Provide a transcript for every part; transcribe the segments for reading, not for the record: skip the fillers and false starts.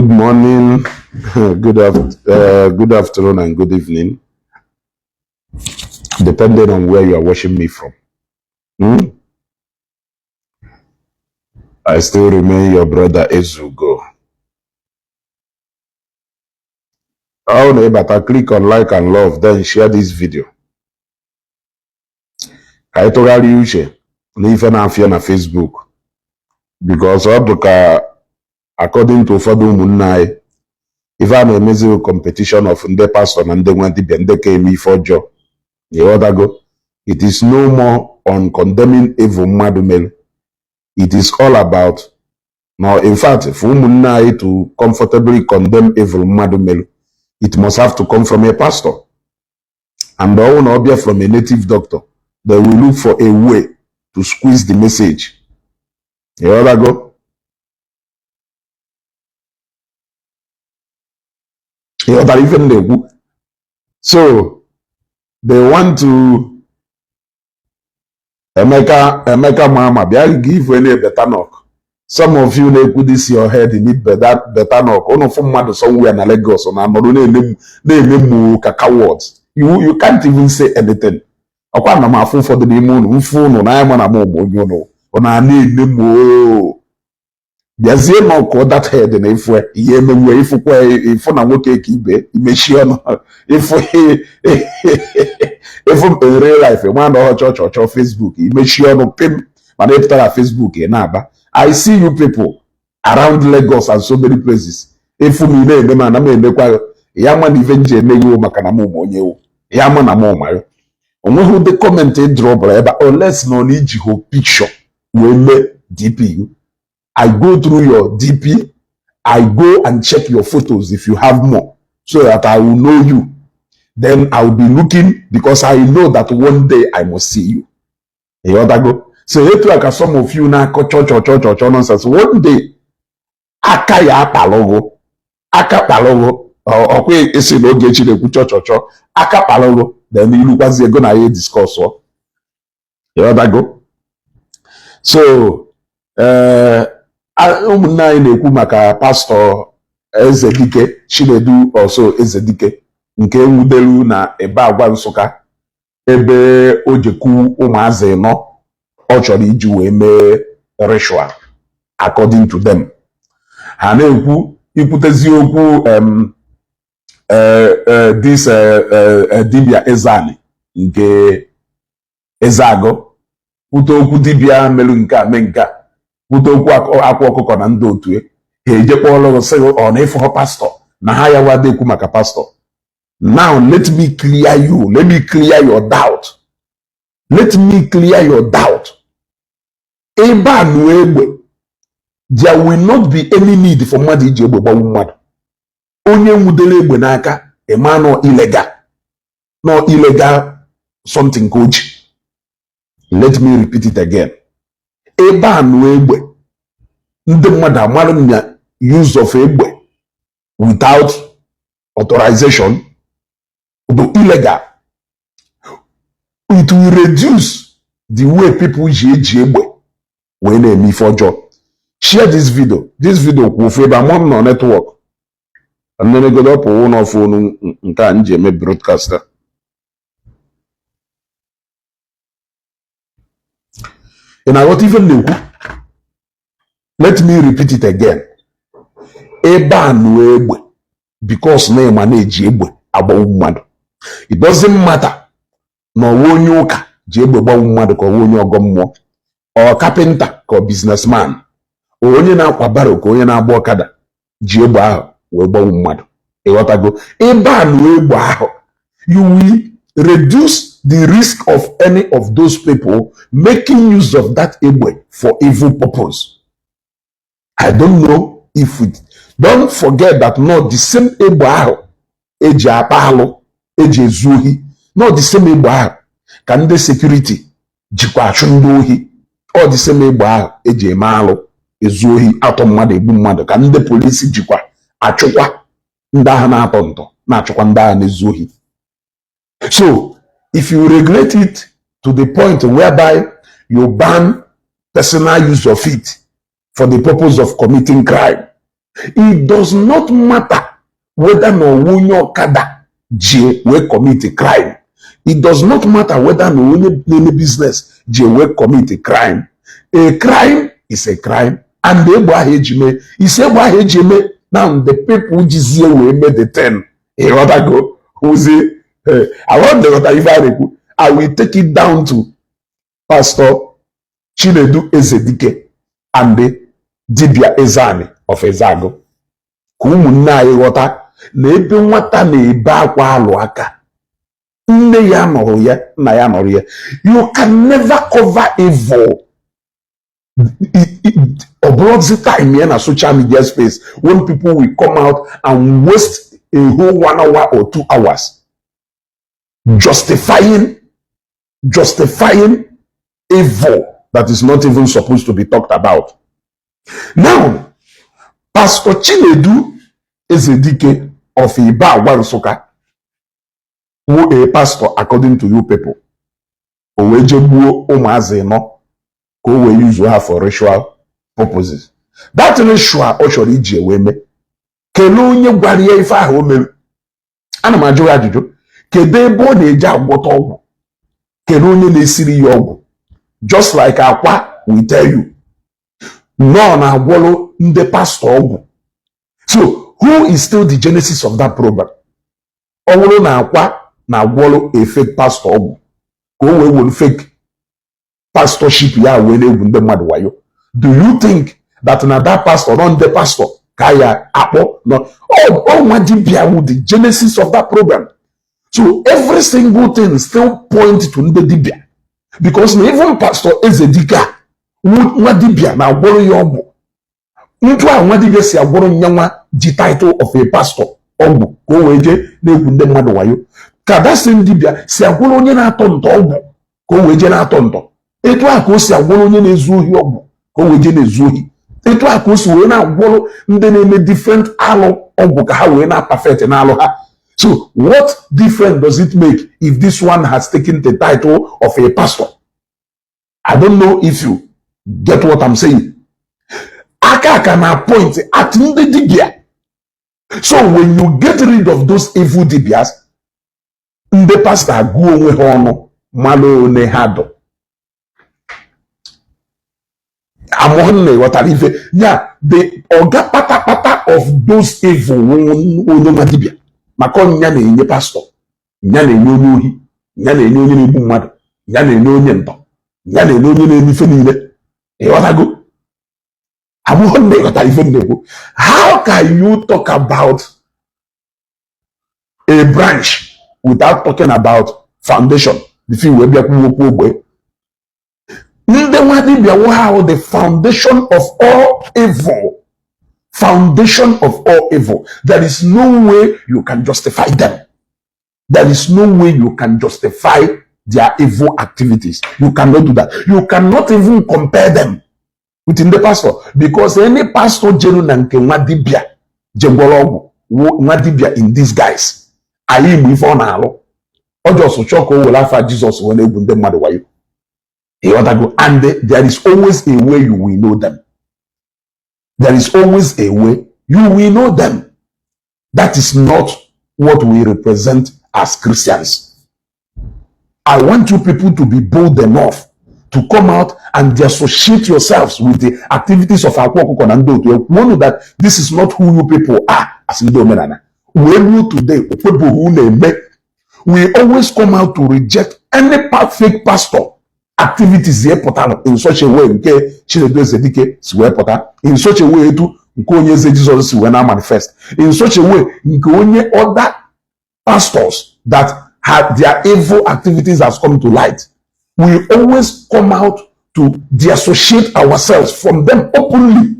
Good morning, good afternoon, and good evening, depending on where you are watching me from. I still remain your brother Ezugo. How but click on like and love, then share this video. I told you leave an affair on Facebook because according to Fadu Munai, if I'm a miserable competition of the pastor and they want to be and they came me for job. The other go, it is no more on condemning evil madumel. It is all about now. In fact, for Munai to comfortably condemn evil madumel, it must have to come from a pastor. And the owner will be from a native doctor. They will look for a way to squeeze the message. The other go. The other even the so they want to Emeka Mama, give any better knock. Some of you they put this your head, you need better knock. Ono from mad somewhere in Lagos on name words. You can't even say anything. Okwa na mafu for the moon, mfuno na yama na momo, you know. Ona name Yazie no call that head in if na woke kibe imeshiono if in real life one or church or Facebook imeshiono pim manepta Facebook enaba. I see you people around Lagos and so many places. If me ne man na me nekwa yama ni venje ne yo makana mo onye yama na mo mayo onwe who the comment drop eba unless no need ho picture we me DP. I go through your DP, I go and check your photos if you have more, so that I will know you. Then I will be looking because I know that one day I must see you. You other go. So it's like some of you now church nonsense. One day, aka ya palogo, or kwe esi no gechi de church, aka palogo. Then you look as you're gonna discuss. You other go. So, ụmụnna na-ekwu maka pastọ Ezedike Chinedu also Ezedike nke nwudelu na ebe Agwa Nsụka ebe o jeku ụmụazị nọ ọ chọrọ iji wee mee ritual according to them. Ha na-ekwu ikwutezi okwu this dibia Ezani nke Ezeagụ kwute okwu dibia melu nke a mee nke a kwute okwu akwa ọkụkọ na ndị otu ha ejekwa ọlụrụ sị ọ na-efe pastọ na ha ya wada ekwu maka pastọ. Now let me clear you, let me clear your doubt, let me clear your doubt. Ebe a nụ egbe, there will not be any need for mmadụ iji egbe gbawu mmadụ. Onye nwudere egbe n'aka ema no illegal something coach. Let me repeat it again. Ebe a nụ egbe ndị mmadụ amarụ na use of egbe without authorization bụ illegal. It will reduce the way people eji egbe wee na-eme ife ọjọọ. Share this video. This video kwụ ofu ebe amụọ m na network. Nnenegodo ọpụ ụlọ fonu nke a nji eme broadcaster. And I won't even know. Let me repeat it again. Eba nụ egbe because na manage egbe agbawu mmadụ. It doesn't matter na onye ụka ji egbe gbawu mmadụ ka onye ọgọ mmụọ, or carpenter ka businessman, or onye na-akwa baro ka onye na-agba ọkada ji egbe ahụ wee gbawu mmadụ. Ịghọtago? Eba nụ egbe ahụ, you will reduce the risk of any of those people making use of that egbe for evil purpose. I don't know if it. Don't forget that not the same egbe ahụ eji akpa alụ, eji ezu ohi, not the same egbe ahụ ka ndị security jikwa achụ ndị ohi, or the same egbe ahụ eji eme alụ, ezu ohi, atọ mmadụ, egbu mmadụ ka ndị polisi jikwa achụkwa ndị ahụ na-atọ ntọ, na-achụkwa ndị ahụ na-ezu ohi. So, if you regulate it to the point whereby you ban personal use of it for the purpose of committing crime, It does not matter whether no onye okada je we commit a crime. It does not matter whether no onye business je we commit a crime. A crime is a crime, and the Igbo ejime is Igbo ejime. Now the people just here will make the 10. Hey, what I go? Who's it? I want the I will take it down to Pastor Chinedu Ezedike and the Dibia Ezani of Ezago. Kumunna ighọta na ebe nwata na-ebe akwa alụ aka nne ya nọrọ ya na ya nọrọ ya. You can never cover evil. Obroad time here na social media space when people will come out and waste a whole 1 hour or 2 hours justifying evil that is not even supposed to be talked about. Now, Pastor Chinedu Ezedike of Iba Wansoka, who a pastor according to you people, Owejebuo Omazeno, who we use her for ritual purposes. That ritual actually jeweme. Kelunye gwariye ife ahụ ome. Ana m ajụ ajụjụ. Kedu ebe ọ na-eje agwọta ọgwụ? Kedu onye na-esiri ya ọgwụ? Just like akwa we tell you. No na agwọlụ ndị pastor ọgwụ. So, who is still the genesis of that problem? Ọ bụrụ na akwa na agwọlụ a fake pastor ọgwụ. Ka o wee won fake pastorship ya wee na-egwu ndị mmadụ wayo. Do you think that na that pastor run the pastor kaya akpo? No. Oh, Madibia with the genesis of that problem. So every single thing still point to the Dibia. Because even Pastor Ezedika Madibia na gworo yobu. Ntu a Madibia si agworo nyanwa the title of a pastor ogbu ko weje na-egwu ndị mmadụ wayo. Ka that same Dibia si agworo onye na-atọ ntọ ogbu ko weje na-atọ ntọ. Etu a ka o si agworo onye na-ezu ohi ogbu ko weje na-ezu ohi. Etu a ka o si wee na-agworo ndị na-eme different alụ ogbu ka ha wee na-perfect na alụ ha. So what difference does it make if this one has taken the title of a pastor? I don't know if you get what I'm saying. Aka can appoint at the Dibia. So when you get rid of those evil Dibias, the pastor go away hono malo ne hado. Amonne what I live. Yeah, the oga pata of those evil Dibia. Makon nya na-enye pastor, nya na-enye onye ohi, nya na-enye onye na-egbu mmadụ, nya na-enye onye ntọ, nya na-enye onye na-enife niile. Ịghọtago? Abụghị ndị ịghọta ife na-ekwu. How can you talk about a branch without talking about foundation? If you will be a ndị nwa dibịa how the foundation of all evil. Foundation of all evil. There is no way you can justify them. There is no way you can justify their evil activities. You cannot do that. You cannot even compare them within the pastor. Because any pastor nanke nwadibia jengologu nwadibia in these guys. Ayi mu ifo na alo. Ojo so choko will afa Jesus when ebu ndị mmadụ wayo. And there is always a way you will know them. There is always a way you will know them. That is not what we represent as Christians. I want you people to be bold enough to come out and associate yourselves with the activities of our Konando. You know that this is not who you people are as Idomenana. We today, we always come out to reject any fake pastor activities here in such a way in such a way to Jesus when I manifest in such a way other pastors that have their evil activities has come to light. We always come out to dissociate ourselves from them openly.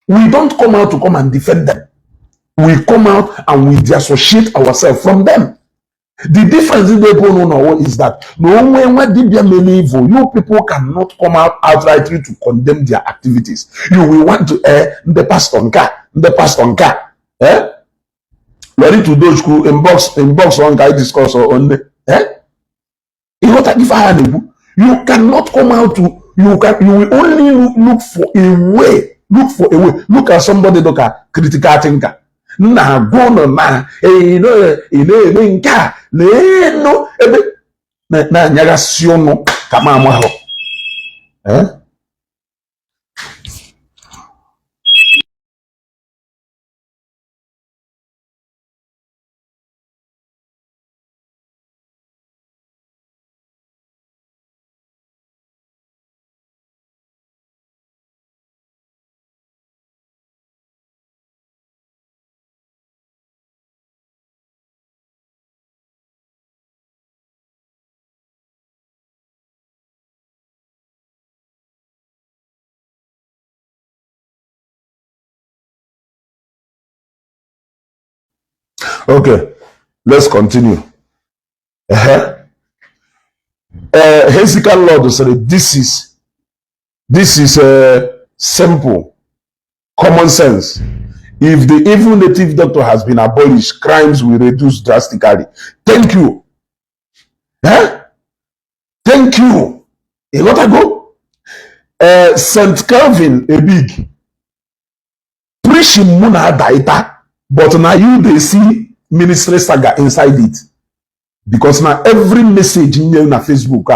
We don't come out to come and defend them. We come out and we dissociate ourselves from them. The difference in the people is that no way evil, you people cannot come out outrightly to condemn their activities. You will want to the pastor ready to those who inbox on guy discourse on you cannot come out to you will only look for a way look for a way. Look at somebody look at critical thinker. Na gono na nka no ebe na nyaga siono kama amaho. Okay, let's continue. Hezekiah Lord said, this is simple, common sense. If the evil native doctor has been abolished, crimes will reduce drastically. Thank you. Thank you. A lot ago, St. Calvin, a big preaching muna daita, but now you they see ministry saga inside it. Because now every message in your Facebook,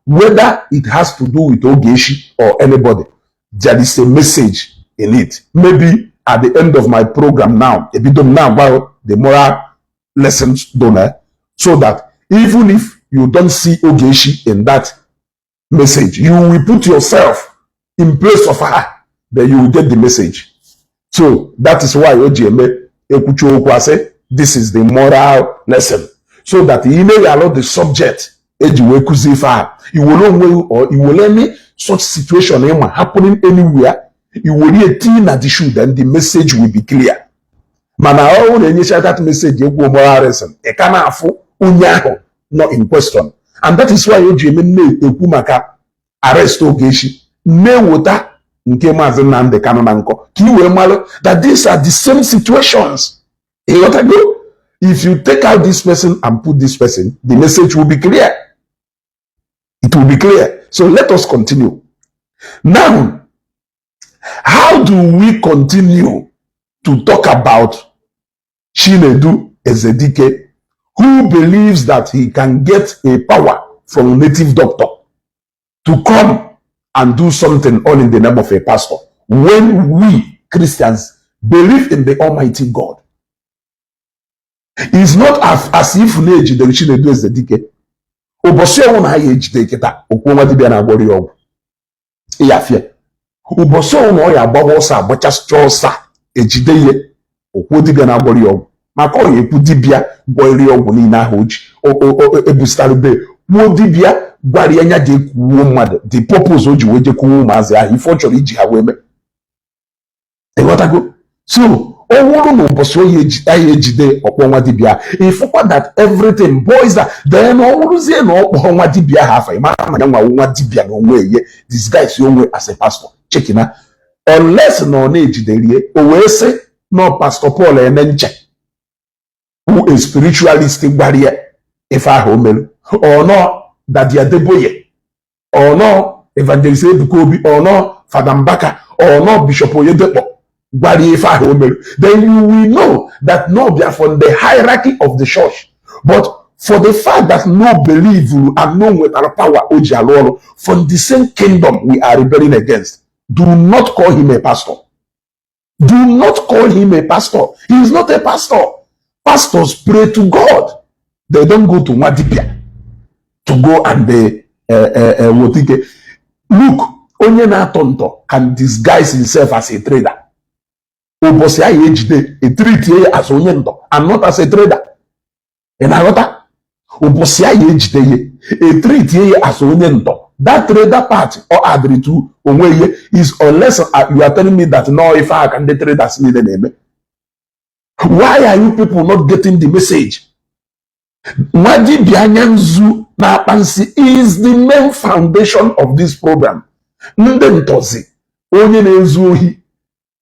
whether it has to do with Ogeshi or anybody, there is a message in it. Maybe at the end of my program now, a bit now about the moral lessons done, so that even if you don't see Ogeshi in that message, you will put yourself in place of her, then you will get the message. So that is why OGM Ekucho say this is the moral lesson. So that you may allow the subject, you will know or you will any such situation happening anywhere, you will hear teen at the shoe, then the message will be clear. Mana all initial that message you go moral lesson. E kana afu unyaho not in question. And that is why OGM Ekumaka arrest Ogeshi. Ne wota nke mazi Nnamdi Kanu na nko. Ki we malo that these are the same situations. What I go? If you take out this person and put this person, the message will be clear. It will be clear. So let us continue. Now, how do we continue to talk about Chinedu Ezedike, who believes that he can get a power from a native doctor to come and do something all in the name of a pastor, when we Christians believe in the Almighty God? It's not as if age the Chinedu Ezedike. Obosi won ha age de kita okwo dibia na agbori ogwu. Iya fie. Obosi won o ya agbawo sa agbacha strosa ejide ye okwo dibia na agbori ogwu. Maka o ye pu dibia gbori ogwu ni na hoji. Ebustari be wo dibia gwari anya de kuwo mmadu. The purpose oji we je kuwo mazi ahi ifo choro iji ha we me. E what go? So owuru no boso ye ejide okponwa dibia ifukwa that everything boys that then owuruzie no okponwa dibia ha fa ma nwa nwa dibia no nwe ye this guy is onwe as a pastor check na unless no na ejiderie o we say no pastor Paul enenche who is spiritualist barrier if I homelu or no that dia deboye or no evangelist Ebukobi or no Father Mbaka or no Bishop Oyedepo. Then you will know that no, they are from the hierarchy of the church. But for the fact that no believe and no with our power from the same kingdom we are rebelling against, do not call him a pastor. Do not call him a pastor. He is not a pastor. Pastors pray to God. They don't go to Wadipia to go and look, Onyena Tonto can disguise himself as a trader. Obosi aye ejide e treat ye as onyendo and not as a trader. And agota obosi aye ejide ye e treat ye as onyendo. That trader part or adri to onwe is unless you are telling me that no, if I can the traders need the name. Why are you people not getting the message? Madi Bianyanzu na Pansi is the main foundation of this program. Ndentozi onye na-ezuohi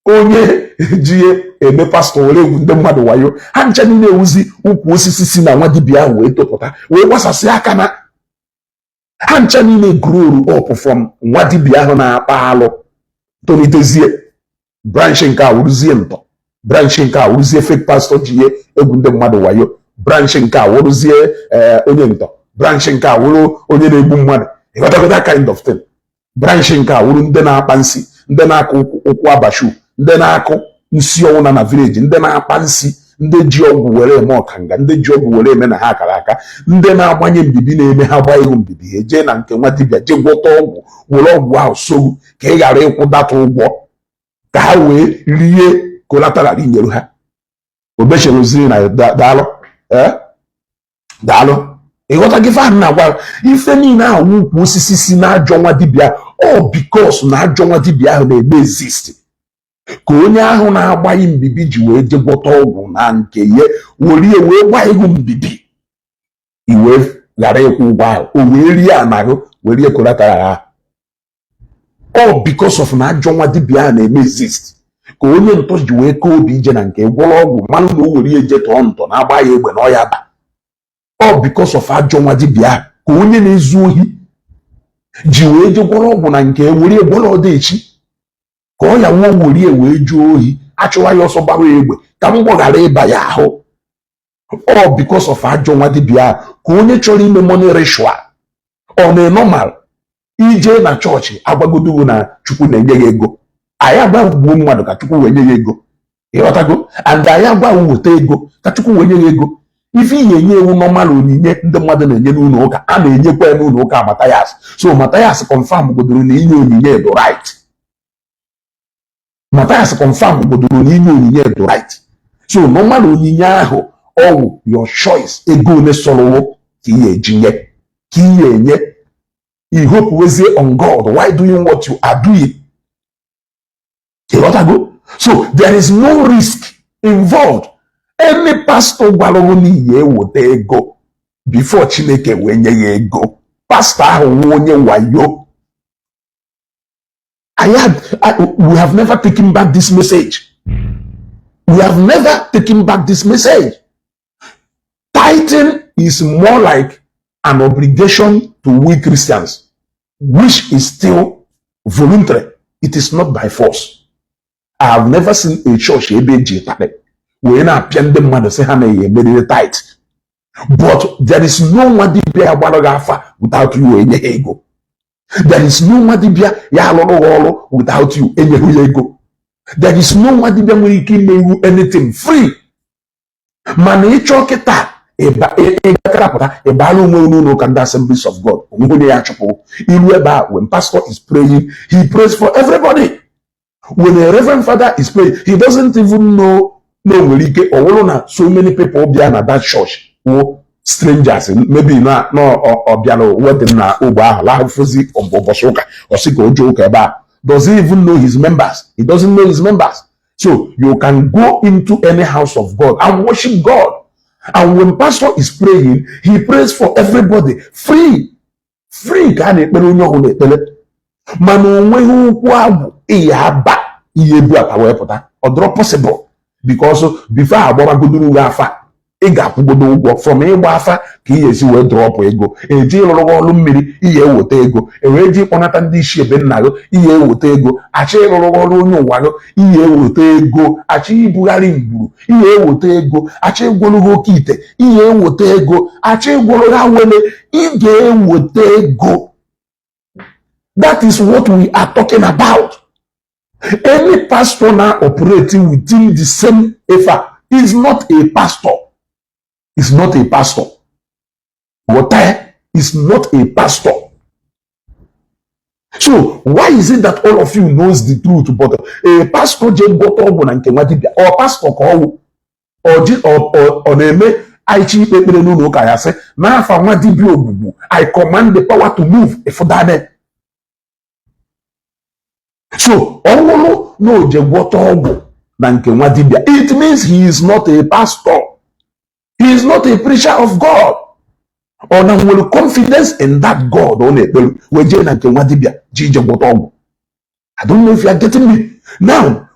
onye jie eme pastor ole ndị mmadụ wayo ha ncha na-ewuzi ukwu osisi si na nwa dibia wee topụta wee gbasasị aka na ha ncha niile grow up from nwa dibia ahụ na-akpa alụ tonitezie branch nke a wụrụzie ntọ, branch nke a wụrụzie fake pastor ji egwu ndị mmadụ wayo, branch nke a wụrụzie onye ntọ, branch nke a wụrụ onye na-egbu mmadụ. That kind of thing. Branch nke a wụrụ ndị na-akpa nsị, ndị na-akụ ụkwụ abashu, ndị na-akụ nsi ọnwụ na village, ndị na-akpa nsị, ndị ji ọgwụ were eme ọkanga, ndị ji ọgwụ were eme na ha akara aka, ndị na-agbanye mbibi na-eme ha gbaa ihu mbibi, ha jee na nke nwa dibịa jee gwọta ọgwụ, were ọgwụ ahụ sogbu ka ị ghara ịkwụ data ụgwọ ka ha wee rie collateral nyere ha. Obecheloziri na daalụ daalụ. Ịghọta gị fan na-agwa ife niile ahụ ukwu osisi si na-ajọ nwa dibịa ọ bikos na ajọ nwa dibịa ahụ na-eme exist ka onye ahụ na-agbaghị mbibi ji wee je gwọta ọgwụ na nke ya were wee gbaa ihu mbibi iwe ghara ịkwụ ụgwọ ahụ o wee rie anahụ were collateral ha. Ọ bikos of na ajọ nwa dibịa ahụ na-eme exist ka onye ntọ ji wee kee obi ije na nke gwọrọ ọgwụ mmanụ na o were eje tọọ ntọ na-agba ya egbe na ọya ba. Ọ bikos of ajọ nwa dibịa ka onye na-ezu ohi ji wee je gwọrọ ọgwụ na nke were gwọrọ ọdaechi ka ọ ya nwa were wee jụọ ohi achụwa ya ọsọ gbara egbe ka mgbọ ghara ịba ya ahụ. Ọ bikos of ajọ nwa dibịa ka onye chọrọ ime money ritual ọ na-normal ije na chọọchị agbagodogo na Chukwu na-enye ya ego, anyị agbaghị mmadụ ka Chukwu wee nye ya ego. Ịghọtago? And anyị agbaghị weta ego ka Chukwu wee nye ya ego. Ife ihe enye ewu normal onyinye ndị mmadụ na-enye n'ụlọ ụka a na-enyekwa ya n'ụlọ ụka Mathias. So Mathias confirm godoro na inye onyinye do right. Mathias confirm godoro na inye onyinye do right. So normal onyinye ahụ ọwụ your choice ego ole sọrọwo ka ihe ejinye ka ihe enye. You hope wezie on God why doing what you are doing. You got to go? So there is no risk involved. Any pastor gwara n'ihe weta ego before Chineke wee nye ya ego. Pastor ahụ onye wayo. We have never taken back this message. We have never taken back this message. Tithing is more like an obligation to we Christians, which is still voluntary. It is not by force. I have never seen a church where na apịa mmadụ sị ha na-emeriri tithe. But there is no one dibịa gbara gị afa without you enye ego. There is no one dibịa ya alụrụ ọrụ without you enyeghị ya ego. There is no one dibịa nwere ike ime iwu anything free. Mana ịchọ kịta ịgakarapụta ịbara onwe n'ụlọ ụka ndị Assemblies of God onwe onye ya chụpụ iru ebe a. When pastor is praying, he prays for everybody. When a reverend father is praying, he doesn't even know nwere ike ọ bụrụ na so many people bịa na that church wụ strangers maybe na ọ bịara wedding na ogbe ahụ lahụfụzi ụbọchị ụka ọ sị ka o jee ụka ebe a. Does he even know his members? He doesn't know his members. So you can go into any house of God and worship God. And when pastor is praying, he prays for everybody free. Free ka a na-ekpere onye ọbụla na-ekpere. Mana onweghị okwu agwụ ihe aba ihe ebu aka wee pụta. Ọ dịrọ possible. Because before agbagodoro gị afa ị ga-akwụgodo ụgwọ from ịgba afa ka ihe esi wee drọpụ ego eji ịrụrụ ọrụ mmiri ihe eweta ego ewee ji ịkpọnata ndị isi ebe nna gị ihe eweta ego achọ ịrụrụ ọrụ onye ụwa gị ihe eweta ego achọ ibugharị mgburu ihe eweta ego achọ ịgwọrụ gị oke ite ihe eweta ego achọ ịgwọrụ ha wele ị ga-eweta ego. That is what we are talking about. Any pastor now operating within the same effort is not a pastor. Is not a pastor. Water is not a pastor. So why is it that all of you knows the truth but a pastor or pastor call or name I command the power to move if that. So, it means he is not a pastor. He is not a preacher of God. Or now will confidence in that God. I don't know if you are getting me. Now,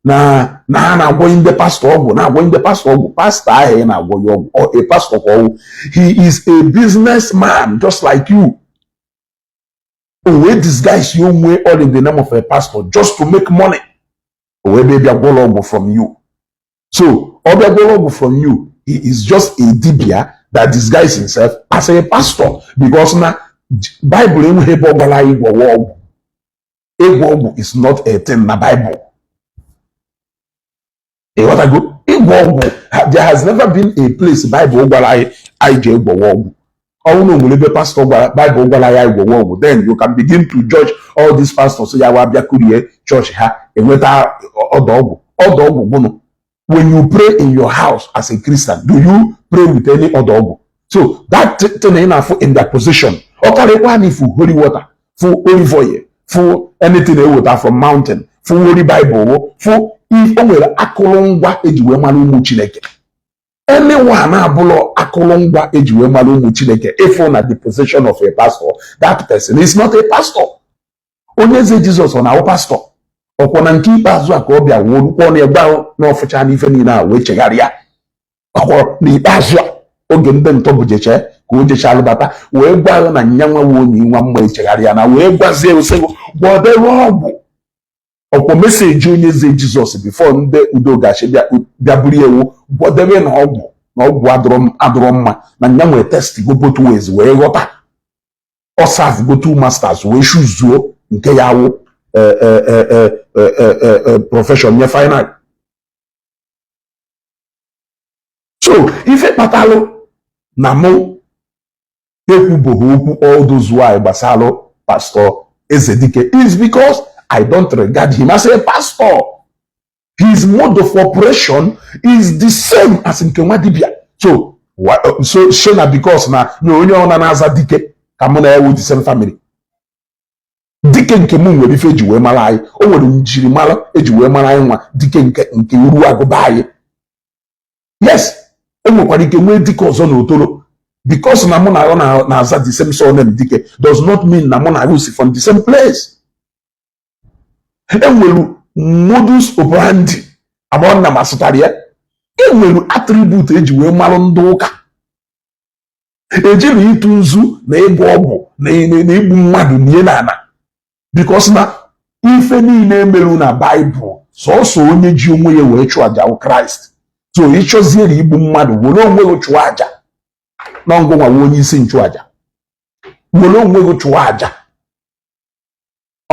na na agwọ ndị pastọ ọgwụ na-agwọ ndị pastọ ọgwụ pastọ ahụ na-agwọ ya ọgwụ a pastor ọgwụ. He is a businessman just like you. We disguise you way all in the name of a pastor just to make money. We baby agwọ from you. So agwọ from you, he is just a dibia that disguises himself as a pastor because now Bible Ala Igbo is not a thing na Bible. What I go? There has never been a place Bible Igbo. Pastor Bible then you can begin to judge all these pastors. So you church when you pray in your house as a Christian, do you pray with any other? So that thing in their position. Okay, for holy water, for olive oil, for anything they water from mountain, for holy Bible, for if onwere akolongwa ejiwe malu umu Chineke. Anyone abulo akolongwa ejiwe malu umu Chineke. If on at the position of a pastor, that person is not a pastor. Onyeze Jesus on our pastor. Okwana nke ikpeazụ aka ọbịa wụrụ na egba na ọfụcha n'ife niile a wee chegharịa. Ọkwa n'ikpeazụ oge ndị ntọ bụ jeche ka o jecha alụbata wee gwa na nyanwa onye nwa mma echegharịa na wee gwazie osego gbọdere ọgwụ. Ọkwa meseji onye eze Jizọs bifo ndị udo gachi bịa buru ewu gbọdere na ọgwụ adụrọ mma na nyanwa test go both ways wee ghọta. Ọ serve go two masters wee shuzuo nke ya wụ profession ya final. So ife kpatalo na mụ ekwuboghị okwu all those why gbasalo Pastor Ezedike is because I don't regard him as a pastor. His mode of operation is the same as nke nwa dibia. So shena because na onye ọ na-aza dike ka mụ na ewu the same family. Dike nke mụ nwere ife eji wee mara anyị, o nwere njiri mara eji wee mara anyị nwa dike nke uru agụba anyị. Yes, o nwekwara ike nwee dike ọzọ n'otoro because na mụ na ọ na-aza the same surname dike does not mean na mụ na anyị si from the same place. Enwere modus operandi abụọ na masụtara ya. Enwere attribute eji wee mara ndị ụka. Ejiri ịtụ nzu na ịgwọ ọgwụ na igbu mmadụ nie na ana. Because na ife niile emerụ na Bible sọsọ onye ji onwe ya wee chụọ aja Christ. So ịchọziere igbu mmadụ were onwe gị chụọ aja na ngụnwa onye isi nchụaja. Were onwe gị chụọ aja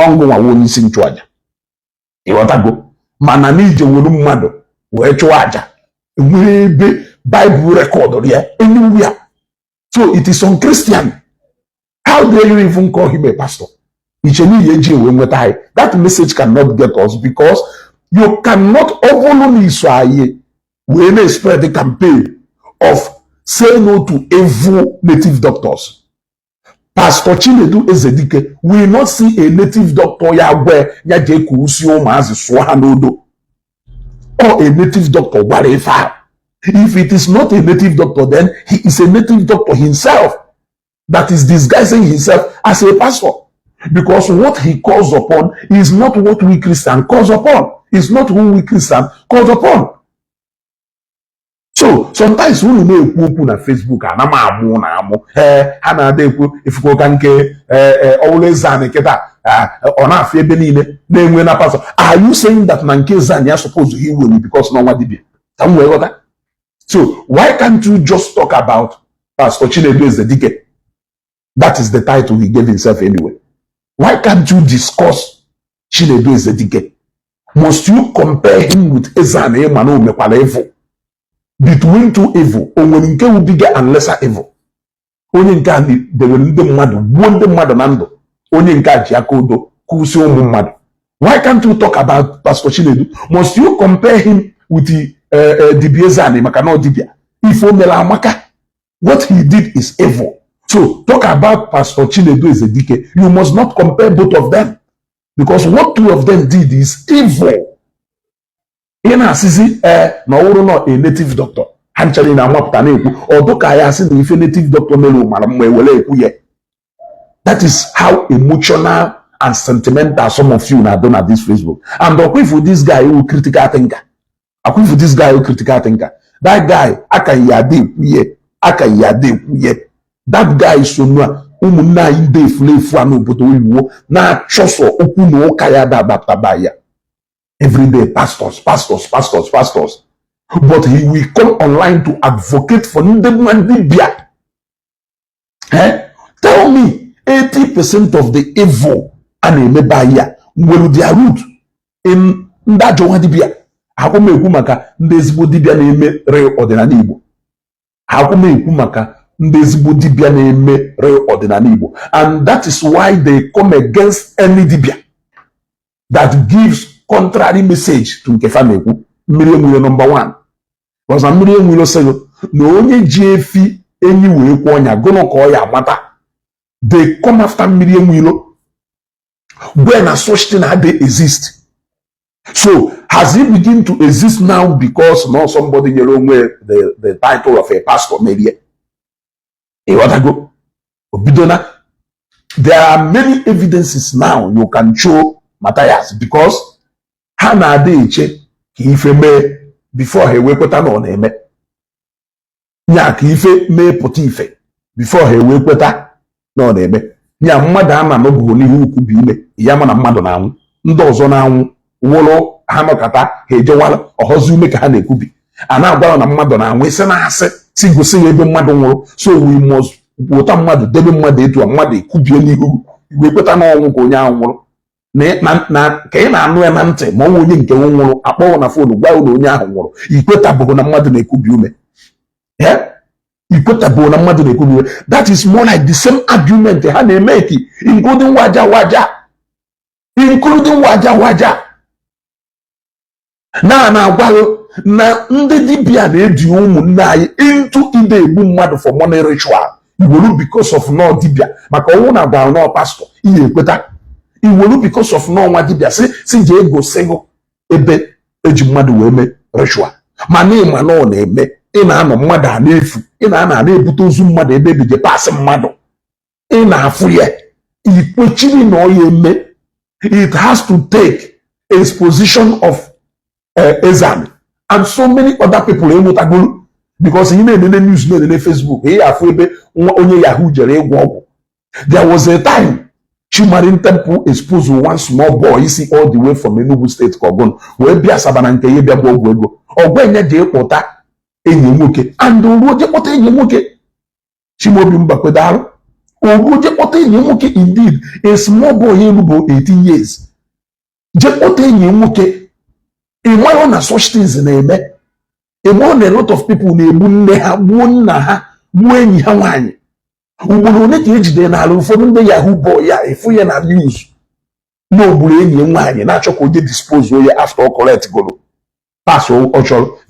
ngụnwa onye isi nchụaja. Ịghọtago? Mana n'ije were mmadụ wee chụọ aja nwere ebe Bible record ya anywhere. So it is unchristian. How dare you even call him a pastor? That message cannot get us because you cannot overlook when they spread the campaign of say no to evil native doctors. Pastor Chinedu Ezedike will not see a native doctor or a native doctor whatever. If it is not a native doctor, then he is a native doctor himself that is disguising himself as a pastor. Because what he calls upon is not what we Christians calls upon. It's not who we Christians calls upon. So sometimes when you know on Facebook, always are you saying that Nanke Zanya supposed to heal me because no one did it? So why can't you just talk about Pastor Chinedu Ezedike? That is the title he gave himself anyway. Why can't you discuss Chinedu Ezedike? Must you compare him with Ezane Emmanuel Mekwala evil? Between two evil, Onwenke will bigger and lesser evil. Onye nka they will ndị mmadụ gbuo ndị mmadụ na ndụ. Onye nka ji aka odo kwụsị ụmụ mmadụ. Why can't you talk about Pastor Chinedu? Must you compare him with Dibia Ezane maka na Dibia? If Omela Amaka, what he did is evil. So talk about Pastor Chinedu Ezedike. You must not compare both of them. Because what two of them did is evil. In a sisi, no a native doctor. Hanchari na mwapta neku. Although kaya si if a native doctor melu malamwe wele ekuye. That is how emotional and sentimental some of you now done at this Facebook. And for this guy who critical thinker. For this guy who critical thinker. That guy, that guy is so na ide flefu anobodo iwo na choso okwu na ụka ya dabata ya. Every day, pastors. But he will come online to advocate for Ndebia. Tell me, 80% of the evil and will their root in that Dibia. How come you maka ndezbo dibia na-eme real ordinary Igbo? How come you maka ndezbo dibia na-eme real ordinary Igbo? And that is why they come against any dibia that gives contrary message to Nkefameku. Mmiri number 1. Because mmiri say no onye ji efi enyi wee kwa onya gono ka o ya mata. They come after mmiri when a such thing had they exist. So has it begin to exist now because now somebody the title of a pastor maybe? What I go? There are many evidences now you can show Matthias because Hana Adeche Kife before he wake on him. Nya Kife me potife before he wake no name. Nya madama no boni who could be me Yamana Madonna Ndozo now Wolo Hamakata Hejawala or Hozume Kahane Kubi. And now down a Madonna we send us single single madon. So we must what a mother devil mother to a mother could be any who we put an own go now. Na came and no amante, more winning to one upon a phone, well, no yaho. You put a bone a mother they could be. Yeah? You put a bone a mother they could be. That is more like the same argument they had they make it, including Waja. Including Waja. Na ndị dibia na-eji ụmụnna anyị into ide egbu mmadụ for money ritual. Iwolu because of no dibia maka ọnwụ na gwa no pastor ihe ekweta. Iwolu because of no nwa dibia si je ego sego ebe eji mmadụ wee mee ritual. Mana ịma na ọ na-eme ị na-anọ mmadụ a na-efu ị na-ebute ozu mmadụ ebe ebeje pasị mmadụ ị na-afụ ya ikwechiri na ọ ya eme. It has to take a position of Ezami and so many other people because he made the news in Facebook. There was a time Chimarin Temple exposed one small boy, you see, all the way from Enugu State, Kogon, where Bia Sabananke, or when they put Enyemuke, and the Roger Pote Enyemuke, Chimobim Bakodar, or Roger Pote Enyemuke, indeed, a small boy, 18 years. Jepote Enyemuke. In one of such things in a lot of people when Yahoo boy, if we are news. No brain, natural dispose after all correct go. Pass all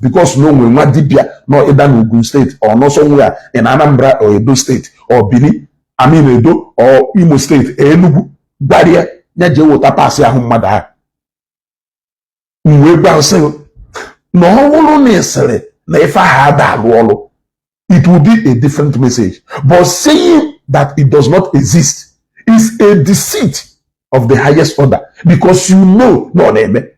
because no one not Dibia, nor Enugu State, or no somewhere in Anambra or Edo State, or Bini, Edo, or Imo State, Enugu, barrier, Naja water pass ya mother. No necessarily. If I had that wall, it would be a different message. But saying that it does not exist is a deceit of the highest order because you know no name.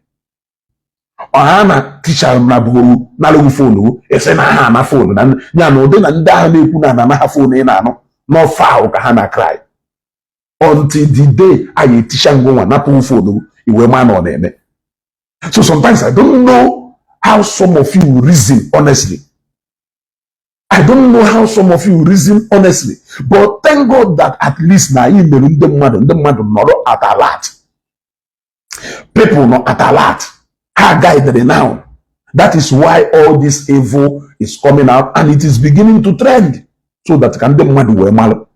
Ana teacher na buru na lo phone ese na ha na phone na nya no de na nda na eku na na ha phone na no foul ka ha na cry until the day I teacher ngo na phone iwe ma no name. So sometimes I don't know how some of you reason honestly. I don't know how some of you reason honestly. But thank God that at least now you may the mother not at a lot. People not at a lot. How guided now. That is why all this evil is coming out and it is beginning to trend. So that can the mother wear mal.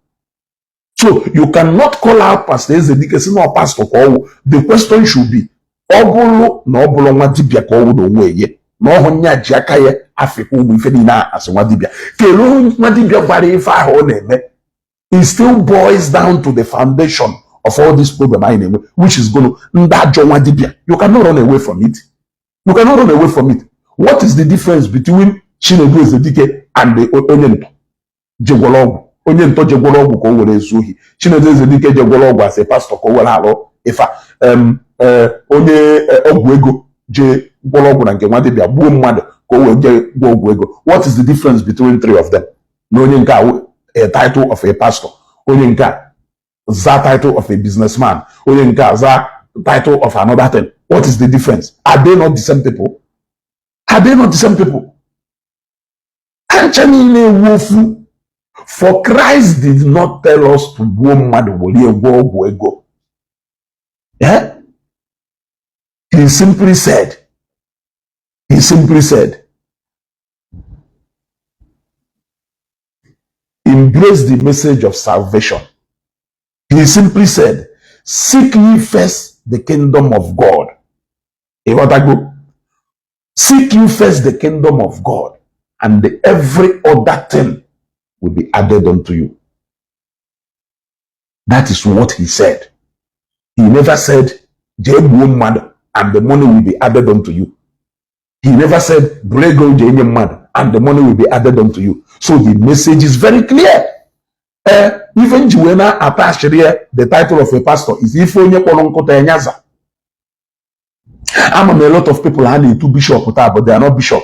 So you cannot call out Pastor Ezedike or Pastor Kowu. The question should be Ogolo na obolo nwa dibia ka owo no nwe ye na ohonya ji aka ye Africa umu ife ni na ase nwa dibia kelo nwa dibia gbara ife ahụ na-eme. It still boils down to the foundation of all this problem I name which is going to ndajo nwa dibia. You cannot run away from it. You cannot run away from it. What is the difference between Chinedu Ezedike and the Onyenito Jegwologu? onye ntọ jegwọrọ ọgwụ ka o were ezu ohi. Chinedu Ezedike jegwọrọ ọgwụ asị pastọ ka o were alụ ifa. Onye ọgwụ ego je gwọrọ ọgwụ na nke nwa dibịa gbuo mmadụ ka o were je gwọ ọgwụ ego. What is the difference between three of them? Na onye nke a title of a pastor, onye nke a za title of a businessman, onye nke a za title of another thing. What is the difference? Are they not the same people? Are they not the same people? For Christ did not tell us to go. Yeah? He simply said, embrace the message of salvation. He simply said, seek ye first the kingdom of God. Seek you first the kingdom of God, and every other thing will be added unto you. That is what he said. He never said, and the money will be added unto you. He never said, and the money will be added unto you. So the message is very clear. Even Juena attached here, the title of a pastor is Ifonye Kolonkota Enyaza. I'm a lot of people had two bishop, but they are not bishop.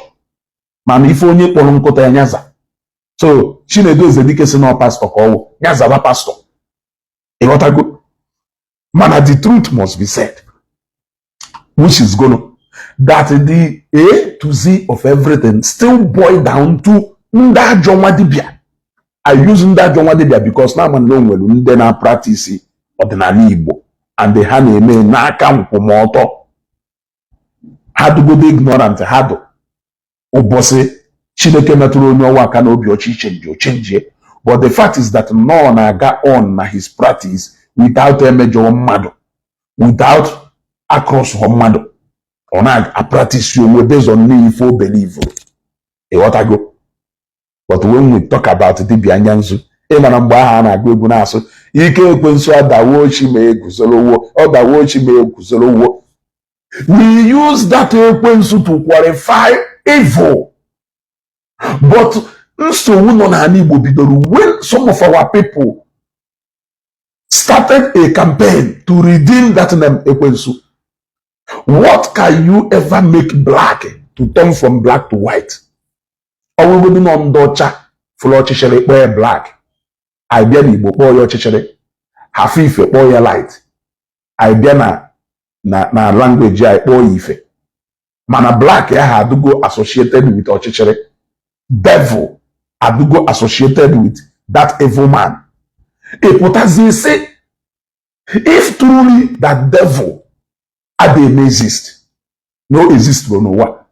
Man, Ifonye Kolonkota Enyaza. So Chinedu Ezedike is not pastor, Nyaza wa pastor. Man, the truth must be said, which is gonna that the A to Z of everything still boil down to Nda Jonwadibia. I use Nda Jonwadibia because now man know well na practice Ala Igbo and the hand eme na aka mkpomoto. Had to go the ignorant had obose Chineke metụrụ onye ọwa aka n'obi ọchị change. But the fact is that no na ga on na his practice without a major mmadụ, without across mmadụ. On a practice you based on me for believe. What I go. But when we talk about the Bianyanzu, we use that to qualify evil. But when some of our people started a campaign to redeem that name Ekwensu, what can you ever make black to turn from black to white? Or we would not docha for chichere black. I be Igbo for your chichere. Hafife for your light. I be na language I or ife. Mana black ya had to go associated with our chichere. Devil had to go associated with that evil man. If say, if truly that devil they may exist. No exist for no what.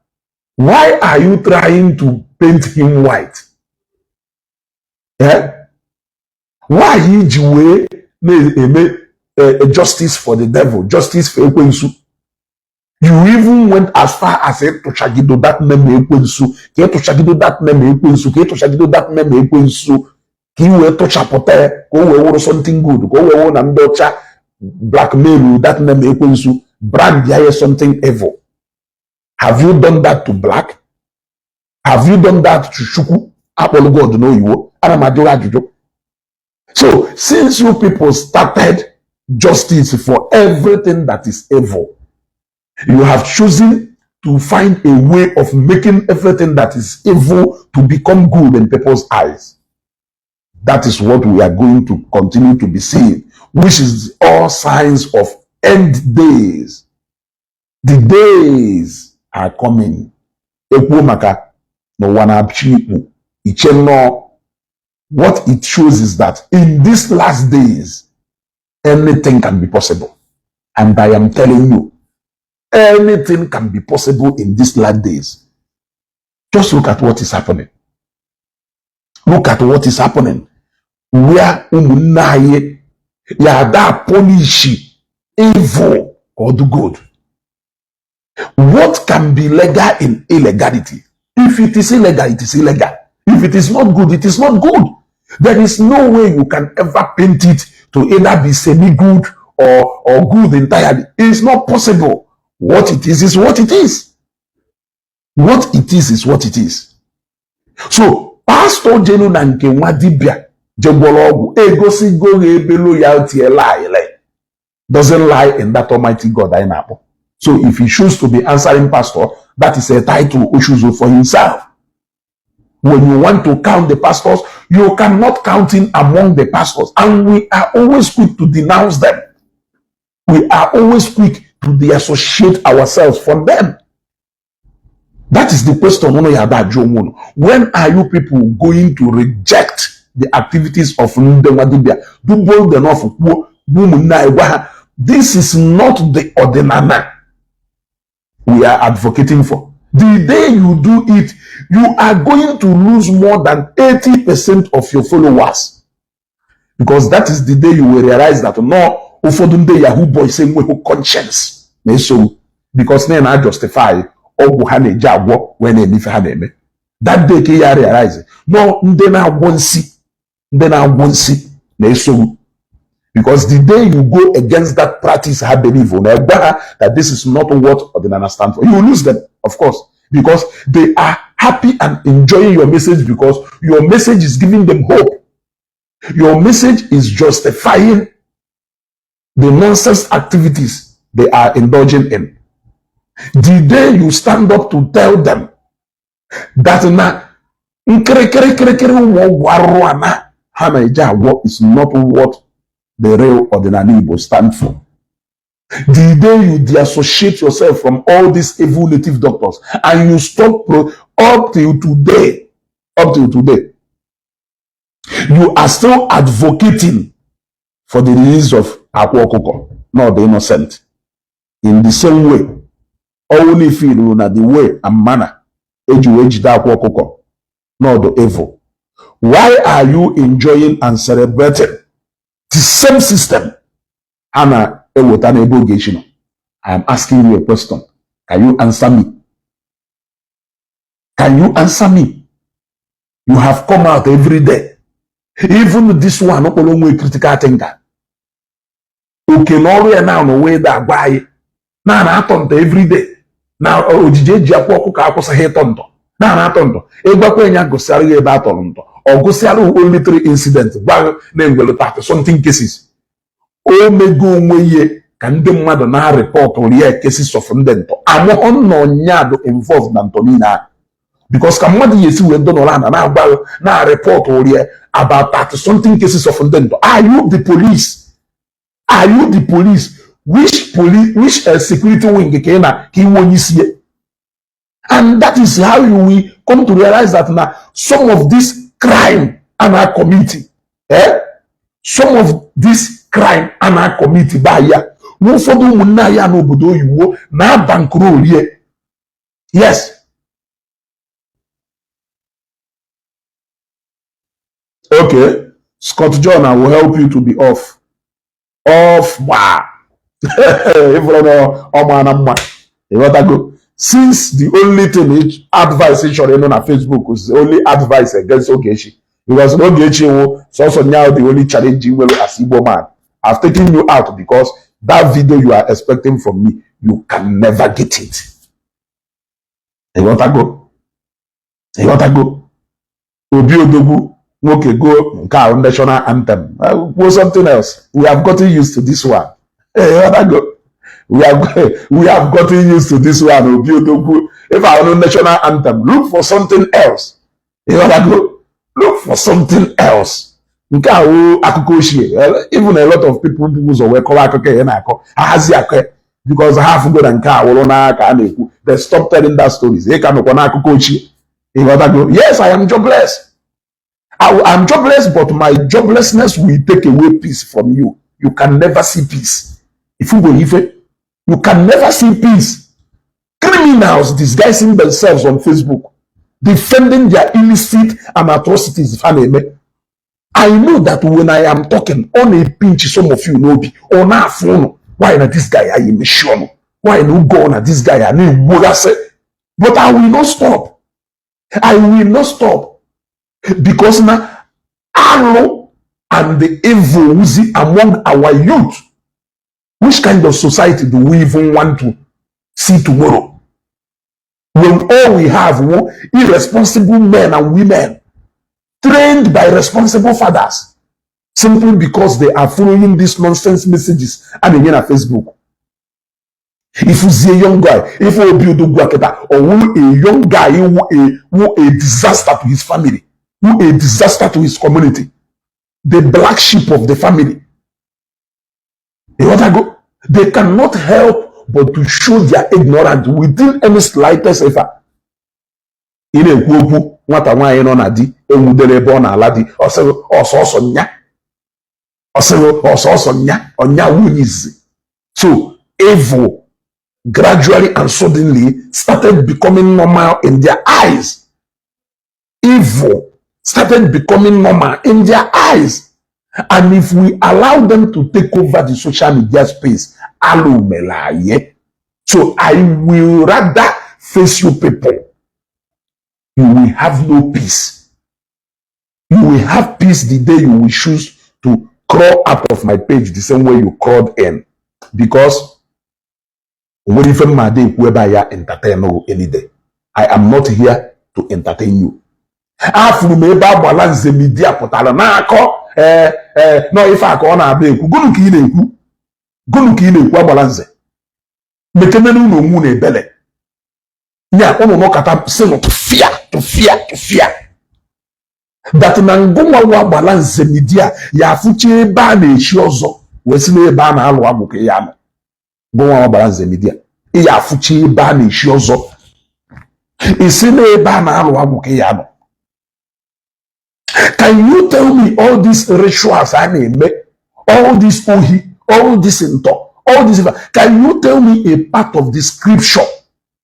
Why are you trying to paint him white? Yeah? Why you justice for the devil, justice for Ekwensu? You even went as far as to chagido that name Ekwensu, to chagido that name Ekwensu, to chagido that name Ekwensu, ki we to chapote, go we something good, go we and docha blackmail that name Ekwensu. Brand there something evil. Have you done that to black? Have you done that to Shuku? Apple God know you. So since you people started justice for everything that is evil, you have chosen to find a way of making everything that is evil to become good in people's eyes. That is what we are going to continue to be seeing, which is all signs of end days. The days are coming. What it shows is that in these last days, anything can be possible. And I am telling you, anything can be possible in these last days. Just look at what is happening. Look at what is happening. Where Yada punish evil or do good. What can be legal in illegality? If it is illegal, it is illegal. If it is not good, it is not good. There is no way you can ever paint it to either be semi-good or good entirely. It is not possible. What it is what it is. What it is what it is. So, Pastor Jenu Nanke Wadibia Jebologu, egosi go ebe loyalty doesn't lie in that Almighty God. So if he chooses to be answering pastor, that is a title Oshuzo for himself. When you want to count the pastors, you cannot count in among the pastors. And we are always quick to denounce them. We are always quick to dissociate ourselves from them. That is the question. When are you people going to reject the activities of Ndewadibia? Do bold enough. This is not the ordinary we are advocating for. The day you do it, you are going to lose more than 80% of your followers. Because that is the day you will realize that no, ufodunde Yahoo boy saying we have conscience. Because then I justify when that day you realize no, then I won't see. Because the day you go against that practice, I believe that this is not what ordinary stand for. You lose them, of course, because they are happy and enjoying your message because your message is giving them hope. Your message is justifying the nonsense activities they are indulging in. The day you stand up to tell them that is not what the real ordinary Igbo stand for. The day you dissociate yourself from all these evil native doctors and you stop up till today, you are still advocating for the release of Akwokoko, not the innocent. In the same way, only feel that the way and manner Akwokoko, not the evil. Why are you enjoying and celebrating the same system? Hana Ewotane, I am asking you a question. Can you answer me? Can you answer me? You have come out every day. Even this one, no longer critical thinker. Okay, no now no way that why. Now I tonto every day. Now ojije jiakwo ka akwusa he tonto. Now na tonto. Egbakwa enya gosari ebe atonto. Or gosari only 3 incidents. Gba na ngwelo 30 something cases. O mego onweye ka ndị mmadụ na report ori cases of ndị ntọ. Amo no nyado involved na ntonina. Because kamadi yesi we don ola na agba na report ori about 30 something cases of ndị ntọ. Are you the police? Are you the police? Which security wing ki wonyisie? And that is how you will come to realize that now some of this crime and our committee, some of this crime and our committee by ya, no for do munaya no bodo you na bankroll here. Yes. Okay. Scott John, I will help you to be off. Wow. Since the only thing advice is on Facebook is the only advice against Ogechi. Because Ogechi is also now the only challenge you will as Igbo man. I've taken you out because that video you are expecting from me, you can never get it. You want to go? You want to go? Obiodogu, okay, go national anthem. Go something else. We have gotten used to this one. Hey, you want to go? We have gotten used to this one. If I want a national anthem, look for something else. You want to go? Look for something else. Even a lot of people who because half good and they stop telling that stories. Yes, I am jobless. I am jobless, but my joblessness will take away peace from you. You can never see peace. If you believe it, you can never see peace. Criminals disguising themselves on Facebook, defending their illicit and atrocities. I know that when I am talking on a pinch, some of you know me, on our phone, why not this guy? I am sure. Why no go on this guy? I know but I will not stop. I will not stop. Because now, Alo and the evil among our youth. Which kind of society do we even want to see tomorrow? When all we have irresponsible men and women trained by responsible fathers. simply because they are following these nonsense messages and again on Facebook. If you see a young guy, if you build or a young guy who a disaster to his family, who a disaster to his community, the black sheep of the family, they cannot help but to show their ignorance within any slightest effort. In a group, what I want on a di, a woodele born a lady, or so nya, or so nya, or nya is. So evil gradually and suddenly started becoming normal in their eyes. Evil started becoming normal in their eyes. And if we allow them to take over the social media space, so I will rather face you people. You will have no peace. You will have peace the day you will choose to crawl out of my page the same way you crawled in. Because when even my day whereby you entertain you any day, I am not here to entertain you. After me balance the media potala na ako no if I call na be ku gunu ki ile ku balance mekemenu no mu na ebele nya ono no kata say no to fear that na ngoma wa balance media ya fuche ba na echi ozo wesi na ebe na alu abuke ya no ngoma wa balance media ya fuche ba na echi ozo isi na ebe na alu abuke ya no. Can you tell me all these rituals I name, all this ohi, all this into, all this? Can you tell me a part of the scripture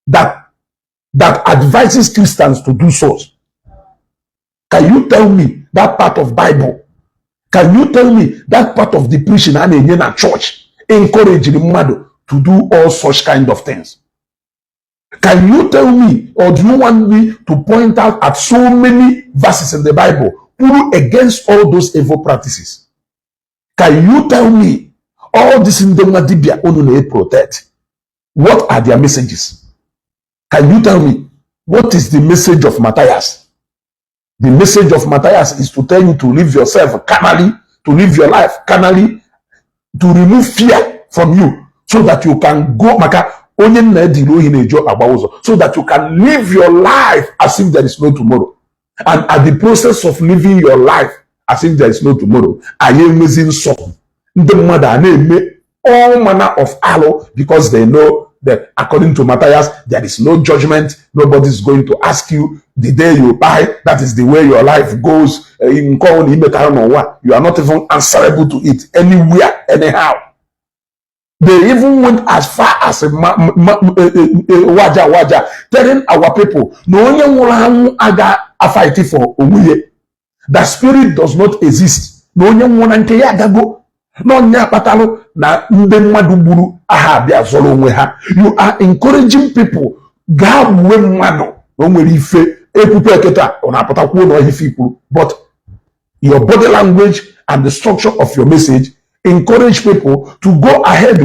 that advises Christians to do so? Can you tell me that part of Bible? Can you tell me that part of the preaching and in a church encouraging the mother to do all such kind of things? Can you tell me, or do you want me to point out at so many verses in the Bible against all those evil practices? Can you tell me all this in the Madibia only protect? What are their messages? Can you tell me what is the message of Matthias? The message of Matthias is to tell you to live yourself carnally, to live your life carnally, to remove fear from you, so that you can go so that you can live your life as if there is no tomorrow. And at the process of living your life as if there is no tomorrow, I am missing some. The mother name all manner of aloe, because they know that according to Matthias, there is no judgment. Nobody is going to ask you the day you buy. That is the way your life goes. You are not even answerable to it anywhere, anyhow. They even went as far as waja telling our people, no aga a fight for umuye. The spirit does not exist. No one go. No patalo na maduburu aha bia zolo ha. You are encouraging people. But your body language and the structure of your message encourage people to go ahead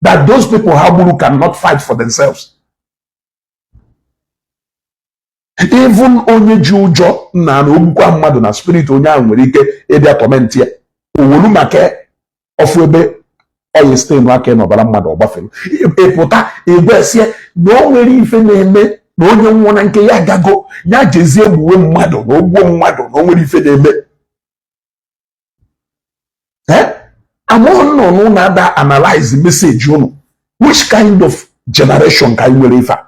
that those people cannot fight for themselves. Even onye jujo na obukwa mmadu na spirit onye ahụ nwere ike ịbịa torment ya owolu make ofube oyi stay no aka no bala mmadu ogbafelu ịpụta igwesie na o nwere ife na-eme na onye nwụọ na nke ya gago ya jezie egbuwe mmadu na ogbuo mmadu na o nwere ife na-eme. Among no that analyze the message, which kind of generation can you refer?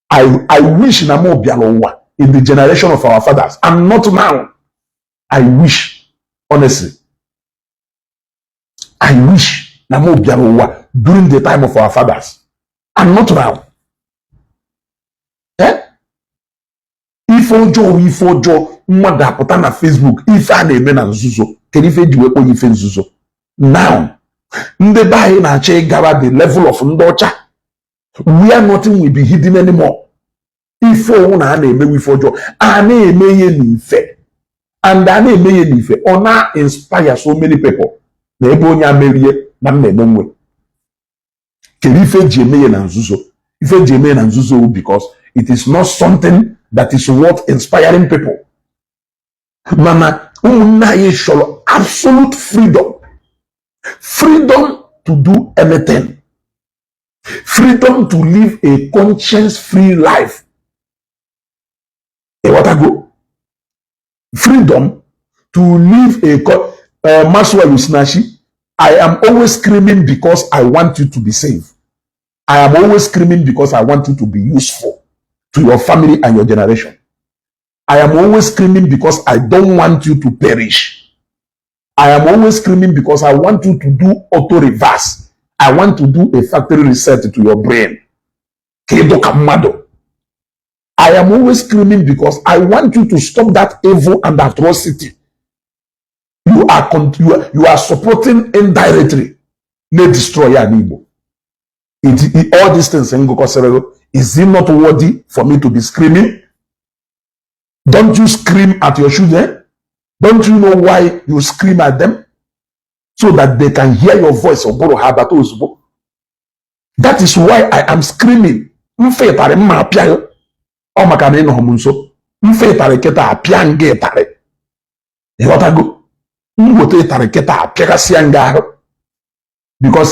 I wish Namo Bialowa in the generation of our fathers, and not now. I wish, honestly, I wish Namo Bialowa during the time of our fathers, and not now. If Ojo, mother put on Facebook, if I name na nzuzo, can if you do ife nzuzo? Now, ndeba na che gawa the level of ndocha, where nothing will be hidden anymore. If na name we for Ojo, ane emeye nife, and ane emeye nife, ona inspire so many people. Na ebe onya merie na mmenenwe. Can if jemeye na nzuzo? Ife jemeye na nzuzo because it is not something that is worth inspiring people. Mama, Absolute freedom. Freedom to do anything. Freedom to live a conscience-free life. What I go? Freedom to live a Maswell Usnashi. I am always screaming because I want you to be safe. I am always screaming because I want you to be useful to your family and your generation. I am always screaming because I don't want you to perish. I am always screaming because I want you to do auto-reverse. I want to do a factory reset to your brain. I am always screaming because I want you to stop that evil and atrocity. You are supporting indirectly. May destroy Ala Igbo. All these things, is it not worthy for me to be screaming? Don't you scream at your children? Don't you know why you scream at them? So that they can hear your voice. That is why I am screaming. Because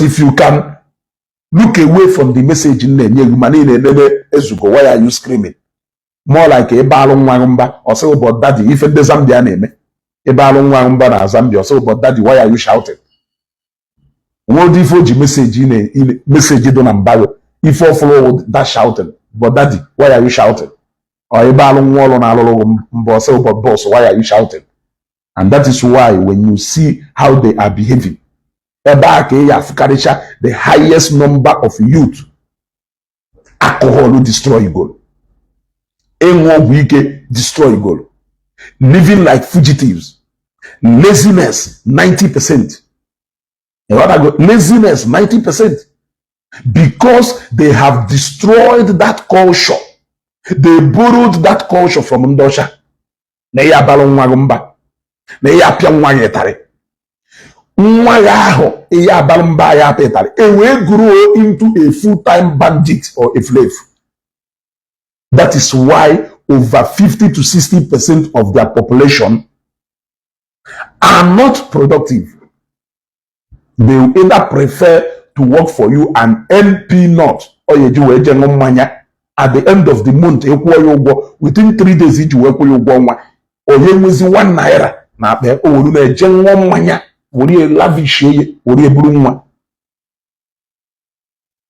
if you can look away from the message in the why are you screaming? More like a balloon wangumba or so about daddy. If it doesn't be a name, a balloon wangumba na Zambia or so about daddy, why are you shouting? What if you message in a message don't embargo? If you follow that shouting, but daddy, why are you shouting? Or a balloon wall on our boss, about boss, why are you shouting? And that is why when you see how they are behaving, the highest number of youth, alcohol will destroy goal. Destroy goal. Living like fugitives. Laziness, 90%. Laziness, 90%. Because they have destroyed that culture. They borrowed that culture from Ndosha. And we grow into a full-time bandit or a slave. That is why over 50 to 60% of their population are not productive. They will either prefer to work for you and earn peanuts or you do at the end of the month, within 3 days, you work or you use 1 naira.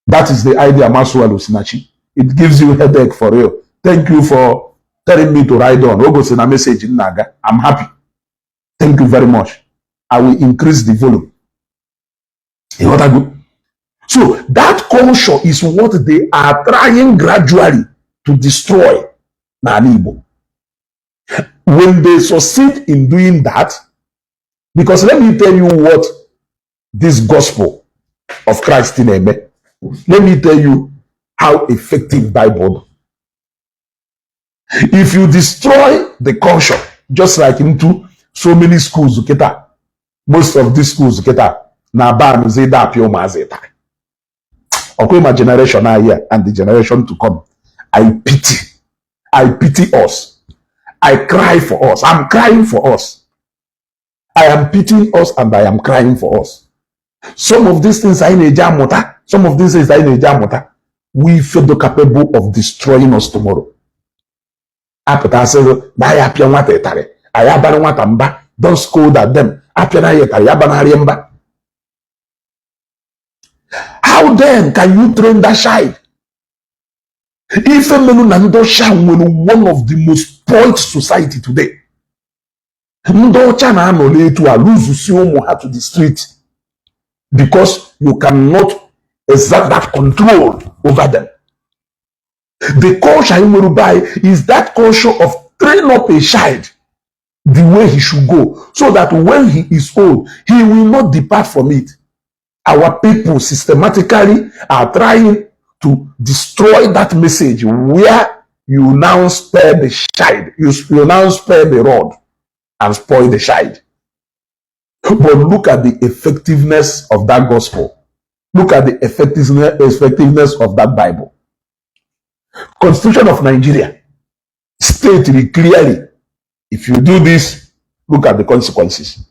That is the idea, Maswalo Sinachi. It gives you a headache for real. Thank you for telling me to ride on. Ogo send a message in Naga. I'm happy. Thank you very much. I will increase the volume. You know what I do? So that culture is what they are trying gradually to destroy Ala Igbo. When they succeed in doing that, because let me tell you what this gospel of Christ in Eme, let me tell you how effective Bible. If you destroy the culture, just like into so many schools, most of these schools, okay, my generation are here and the generation to come. I pity us. I cry for us. I'm crying for us. I am pitying us and I am crying for us. Some of these things are in a jamota. Some of these things are in a jamota. We feel capable of destroying us tomorrow. Don't scold at them. How then can you train that child? If one of the most spoiled society today, lose to the street because you cannot exert that control over them. The culture in Yoruba is that culture of train up a child the way he should go, so that when he is old, he will not depart from it. Our people systematically are trying to destroy that message where you now spare the child, you now spare the rod and spoil the child. But look at the effectiveness of that gospel. Look at the effectiveness of that Bible. Constitution of Nigeria stated clearly, if you do this, look at the consequences.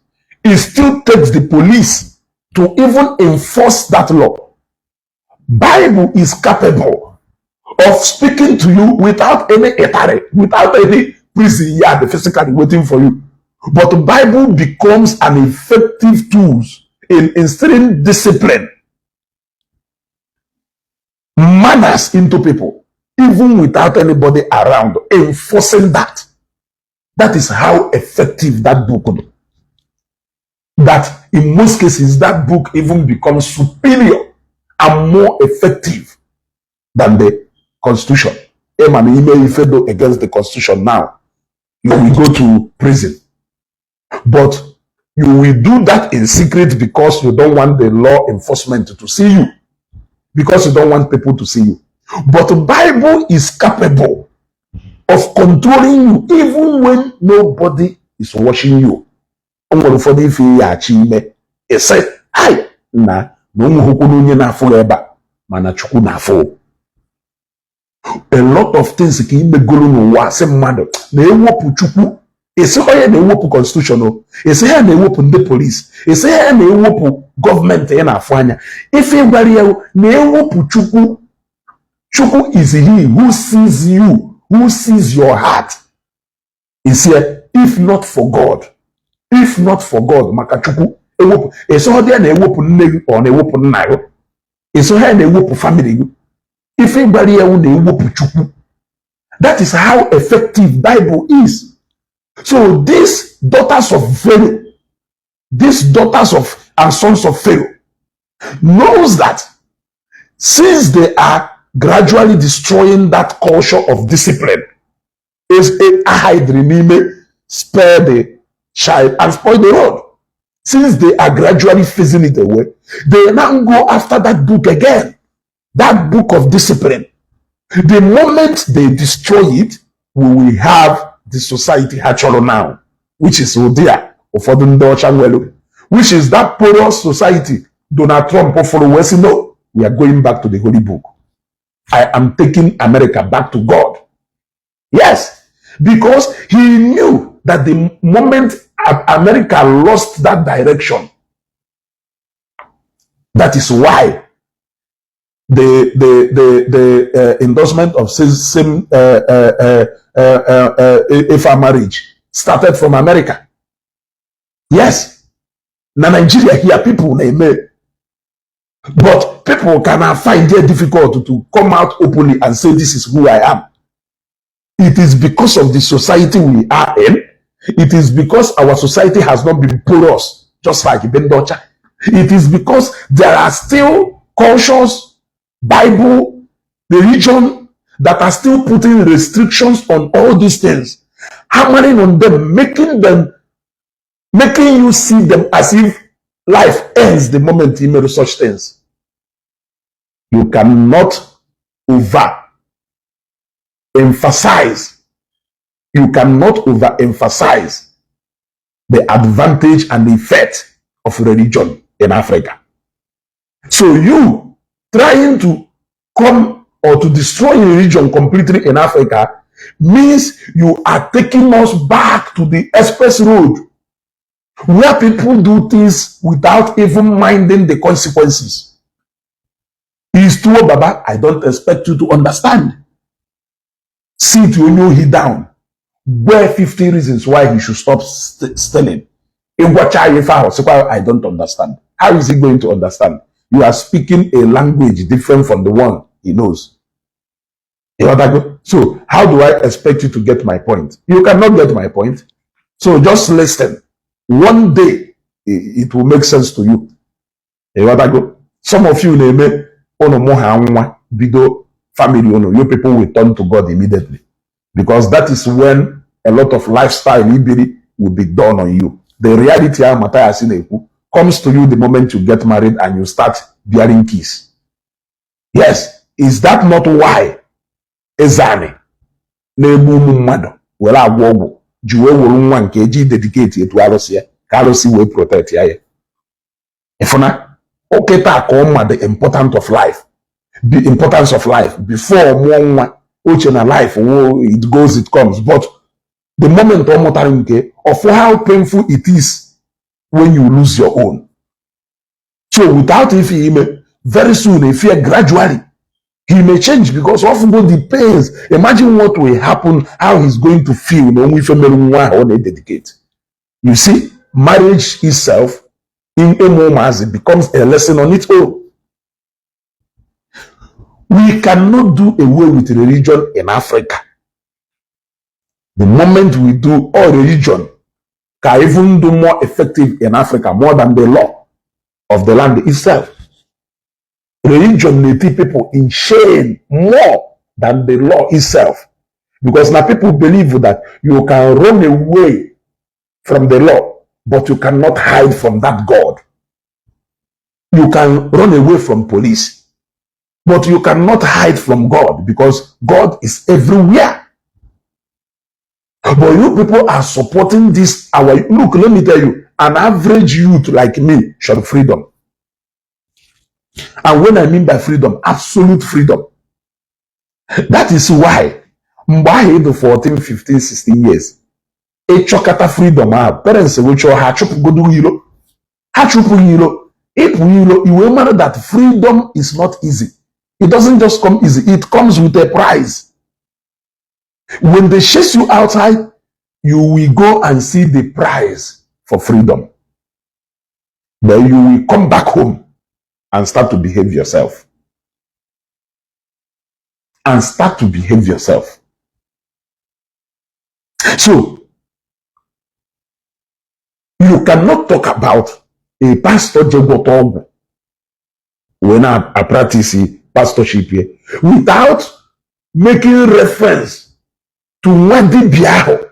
It still takes the police to even enforce that law. Bible is capable of speaking to you without any etare, without any prison yard physically waiting for you. But the Bible becomes an effective tool in instilling discipline, manners into people, even without anybody around enforcing that. That is how effective that book is. That in most cases, that book even becomes superior and more effective than the Constitution. If you against the Constitution now, you will go to prison. But you will do that in secret because you don't want the law enforcement to see you. Because you don't want people to see you. But the Bible is capable of controlling you even when nobody is watching you. A lot of things can be going on. It's here they work constitutional. It's here they work the police. It's here they work government in Afanya. If anybody else, Chuku is he who sees you, who sees your heart. Is here. If not for God, Makachuku, it's all there they work on a work on. It's here they work family. If anybody else they work Chuku, that is how effective Bible is. So these daughters of Pharaoh, these daughters of and sons of Pharaoh, knows that since they are gradually destroying that culture of discipline, is a hydrinime, spare the child and spoil the road. Since they are gradually phasing it away, they now go after that book again, that book of discipline. The moment they destroy it, we will have the society hatcholo now, which is Odia, which is that porous society. Donald Trump follow us. No, we are going back to the Holy Book. I am taking America back to God. Yes, because he knew that the moment America lost that direction, that is why the endorsement of same if marriage started from America. Yes, now Nigeria here people name it, but people cannot find it difficult to come out openly and say this is who I am. It is because of the society we are in. It is because our society has not been porous, just like Bendocha. It is because there are still cultures, Bible, religion, that are still putting restrictions on all these things, hammering on them, making you see them as if life ends the moment you make such things. You cannot overemphasize the advantage and the effect of religion in Africa. So you trying to come or to destroy religion completely in Africa means you are taking us back to the express road where people do things without even minding the consequences. Is true, Baba. I don't expect you to understand. Sit when you hit down. Where 50 reasons why he should stop stealing. I don't understand. How is he going to understand? You are speaking a language different from the one he knows. So how do I expect you to get my point? You cannot get my point. So just listen. One day it will make sense to you. Some of you name bido family, you people will turn to God immediately. Because that is when a lot of lifestyle will be done on you. The reality comes to you the moment you get married and you start bearing kids. Yes, is that not why Ezani na-egbu ụmụ mmadụ were agwọ ọgwụ ji wee were nwa nke eji dedicate etu arụsị ya ka arụsị wee protect ya? Ifuna oketa ka ọma the importance of life before mụọ nwa oche na life it goes it comes, but The moment of how painful it is when you lose your own. So without if he may, very soon, if fear gradually, he may change because often depends. Imagine what will happen, how he's going to feel when we dedicate. You see, marriage itself in a moment it becomes a lesson on its own. We cannot do away with religion in Africa. The moment we do, all religion can even do more effective in Africa more than the law of the land itself. Religion may keep people in shame more than the law itself. Because now people believe that you can run away from the law, but you cannot hide from that God. You can run away from police, but you cannot hide from God because God is everywhere. But you people are supporting this. Look, let me tell you, an average youth like me should freedom. And when I mean by freedom, absolute freedom. That is why, the 14, 15, 16 years, a chokata freedom, parents which are hachupu hilo. If you remember that freedom is not easy. It doesn't just come easy, it comes with a price. When they chase you outside, you will go and see the price for freedom. Then you will come back home and start to behave yourself. So, you cannot talk about a pastor when I practice pastorship here without making reference to Wadi Biaho.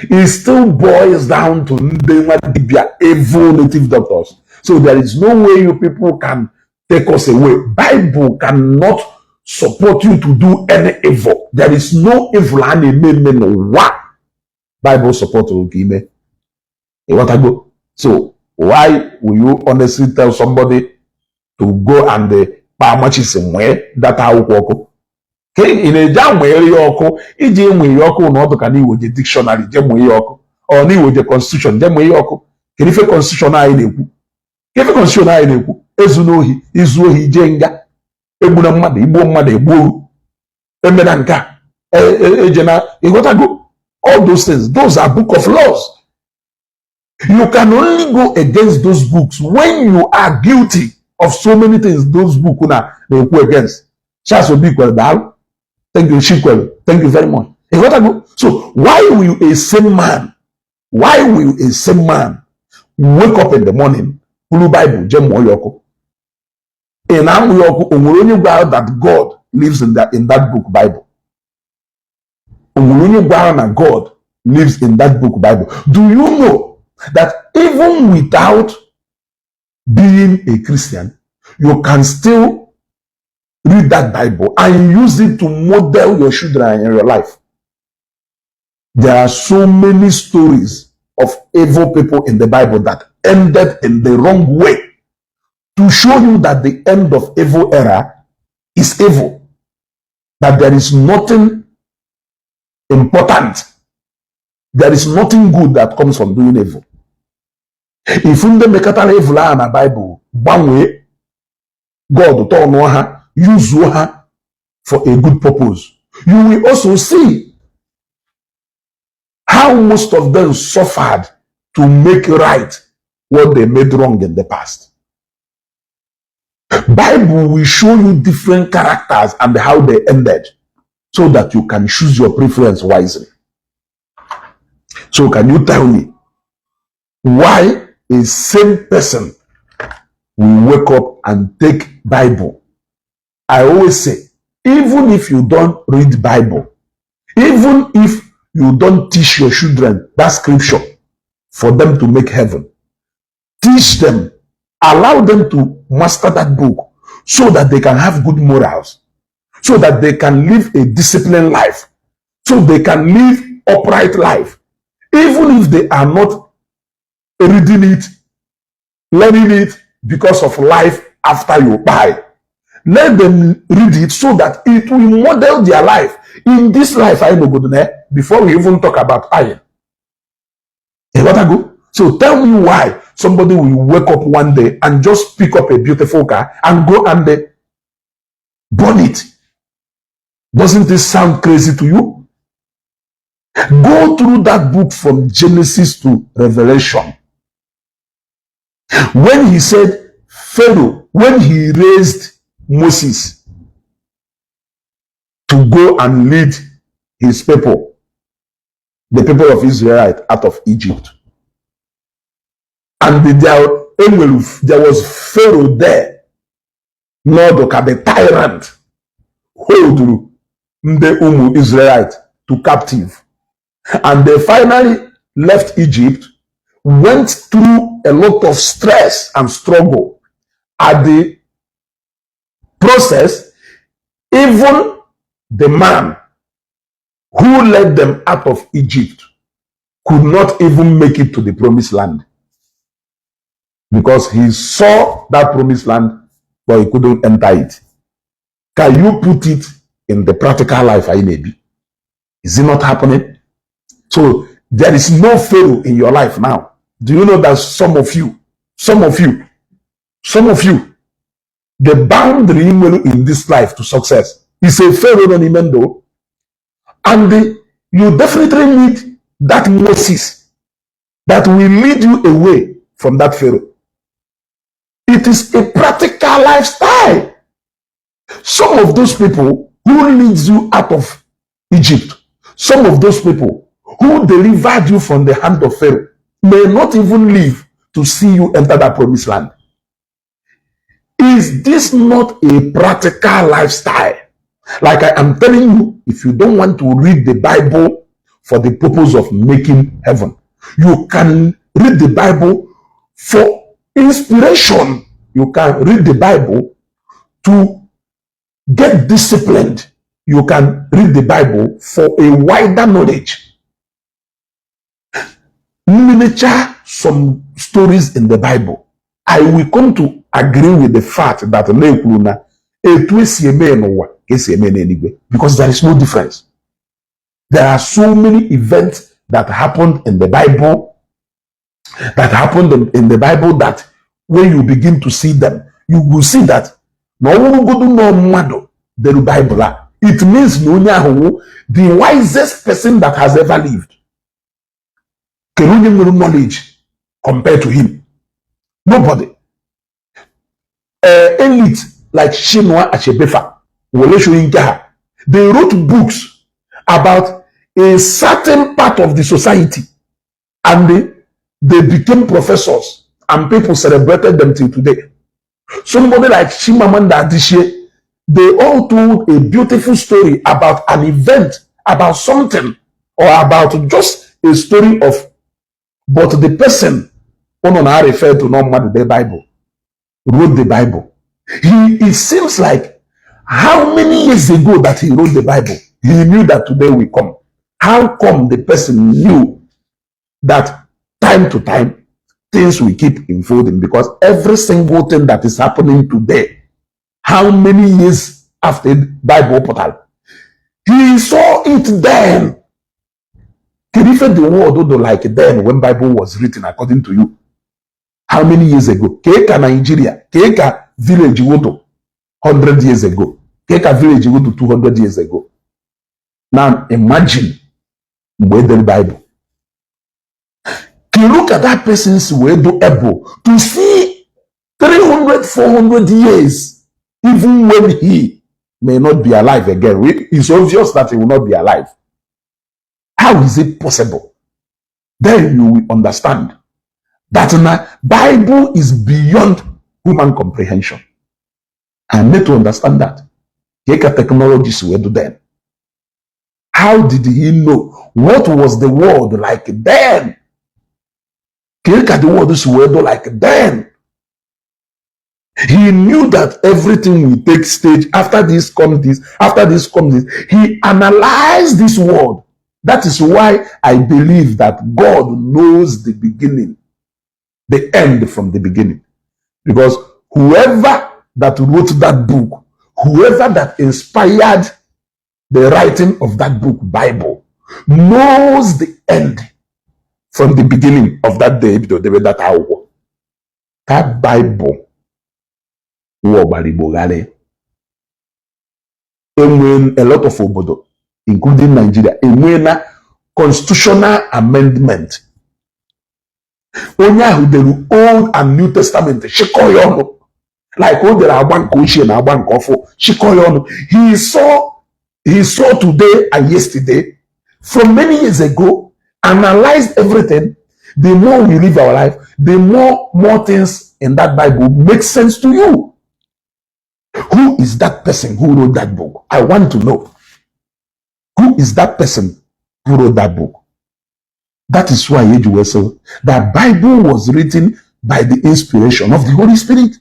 It still boils down to the evil native doctors. So there is no way you people can take us away. Bible cannot support you to do any evil. There is no evil. Bible support you. So why will you honestly tell somebody to go and the somewhere that how work? In a jam where yoko, EJ when yoko not can with the dictionary, jam way yoko, or ni with the constitution, jam way yoko. Can if a constitution I do? If a constitution I do, Ezunohi, Izuhi Jenga, Ebunamadi, Bomade, Boo, Emedanka, Ejena, Egotago. All those things, those are book of laws. You can only go against those books when you are guilty of so many things. Those books they go against. Chas will be down. Thank you, Shikwell. Thank you very much. So why will a same man wake up in the morning, Ulu Bible, Jemoyoko, and that God lives in that book Bible. God lives in that book Bible. Do you know that even without being a Christian, you can still read that Bible and use it to model your children in your life? There are so many stories of evil people in the Bible that ended in the wrong way to show you that the end of evil era is evil, that there is nothing important, there is nothing good that comes from doing evil. If you don't make evil in the Bible, one way, God will use her for a good purpose. You will also see how most of them suffered to make right what they made wrong in the past. Bible will show you different characters and how they ended, so that you can choose your preference wisely. So can you tell me why a same person will wake up and take Bible? I always say, even if you don't read Bible, even if you don't teach your children that scripture for them to make heaven, teach them, allow them to master that book so that they can have good morals, so that they can live a disciplined life, so they can live upright life, even if they are not reading it, learning it because of life after you die. Let them read it so that it will model their life. In this life, I know good before we even talk about iron. So tell me why somebody will wake up one day and just pick up a beautiful car and go and burn it. Doesn't this sound crazy to you? Go through that book from Genesis to Revelation. When he said Pharaoh, when he raised Moses to go and lead his people, the people of Israel out of Egypt. And there was Pharaoh there, Nordoka, the tyrant, hold the Israelites to captive. And they finally left Egypt, went through a lot of stress and struggle. At the process, even the man who led them out of Egypt could not even make it to the promised land. Because he saw that promised land, but he couldn't enter it. Can you put it in the practical life, I may be? Is it not happening? So there is no Pharaoh in your life now. Do you know that some of you, the boundary in this life to success is a Pharaoh on Imendo, and you definitely need that Moses that will lead you away from that Pharaoh. It is a practical lifestyle. Some of those people who leads you out of Egypt, some of those people who delivered you from the hand of Pharaoh may not even live to see you enter that promised land. Is this not a practical lifestyle? Like I am telling you, if you don't want to read the Bible for the purpose of making heaven, you can read the Bible for inspiration. You can read the Bible to get disciplined. You can read the Bible for a wider knowledge. Miniature some stories in the Bible. I will come to agree with the fact that because there is no difference. There are so many events that happened in the Bible, that when you begin to see them, you will see that it means the wisest person that has ever lived. Knowledge compared to him. Nobody. Elite like Chinua Achebe, they wrote books about a certain part of the society, and they became professors, and people celebrated them till today. Somebody like Chimamanda Adichie, they all told a beautiful story about an event, about something, or about just a story of, but the person who I refer to not the Bible, wrote the Bible. It seems like how many years ago that he wrote the Bible, he knew that today will come. How come the person knew that time to time things will keep unfolding? Because every single thing that is happening today, how many years after Bible portal, he saw it then. Can you feel the word like then when Bible was written according to you? How many years ago? Keka Nigeria, Keka village woto 100 years ago, Keka village woto 200 years ago. Now imagine where the Bible. Can you look at that person's way to able to see 300, 400 years, even when he may not be alive again? It's obvious that he will not be alive. How is it possible? Then you will understand that the Bible is beyond human comprehension. I need to understand that. Technologies were then. How did he know? What was the world like then? The world were like then. He knew that everything will take stage. After this comes this, after this comes this. He analyzed this world. That is why I believe that God knows the beginning, the end from the beginning. Because whoever that wrote that book whoever that inspired the writing of that book, Bible, knows the end from the beginning of that day. That Bible, a lot of obodo, including Nigeria, a constitutional amendment. Only the Old and New Testament, like all the Abanko and Abankofo, he saw today and yesterday, from many years ago, analyzed everything. The more we live our life, the more things in that Bible make sense to you. Who is that person who wrote that book? I want to know. Who is that person who wrote that book? That is why the Bible was written by the inspiration of the Holy Spirit.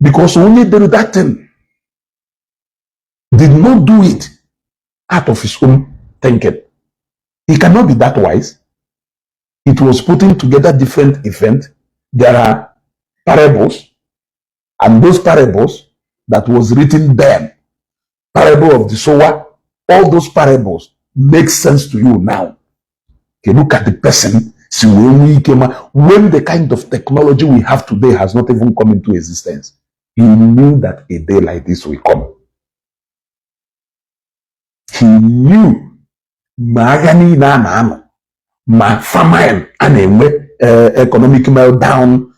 Because only that thing did not do it out of his own thinking. He cannot be that wise. It was putting together different events. There are parables, and those parables that was written then, parable of the sower, all those parables make sense to you now. You look at the person, see when the kind of technology we have today has not even come into existence. He knew that a day like this will come. He knew magani na ma famine and economic meltdown,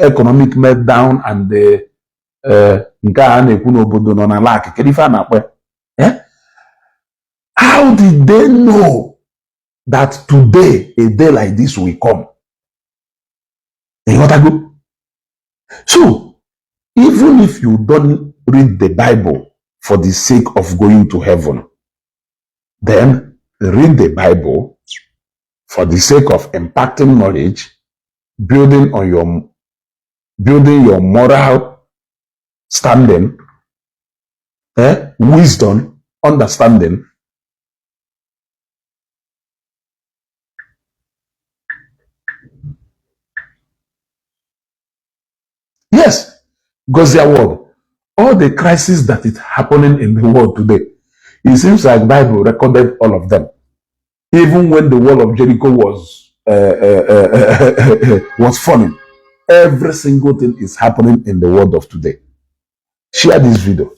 economic meltdown and the how did they know that today a day like this will come? So even if you don't read the Bible for the sake of going to heaven, then read the Bible for the sake of impacting knowledge, building your moral standing, wisdom, understanding. Yes, because their word, all the crises that is happening in the world today, it seems like Bible recorded all of them. Even when the wall of Jericho was falling, every single thing is happening in the world of today. Share this video.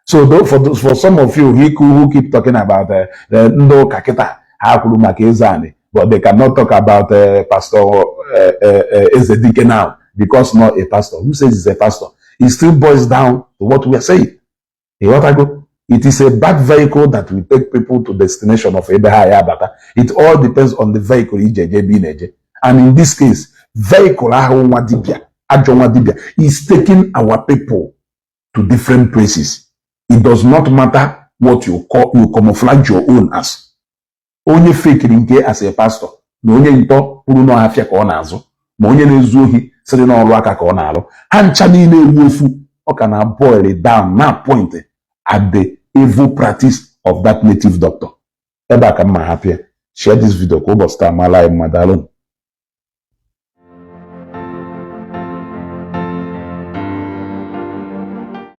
So for some of you who keep talking about Ndo Kaketa, but they cannot talk about Pastor Ezedike now because not a pastor. Who says he's a pastor? It still boils down to what we are saying. It is a bad vehicle that will take people to destination of Ebehayabata. It all depends on the vehicle. And in this case, vehicle is taking our people to different places. It does not matter what you camouflage your own as. Only fake as a pastor. No only into puruno hafia ka ona azu. Ma onye na-ezuohi siri na ọrụ aka ka ọ na-arụ. Ha ncha niile ewu ọ ka na boil it down na point at the evil practice of that native doctor. Ebe aka mma hapịa. Share this video ka ụbọchị taa mara anyị mmadụ alụ.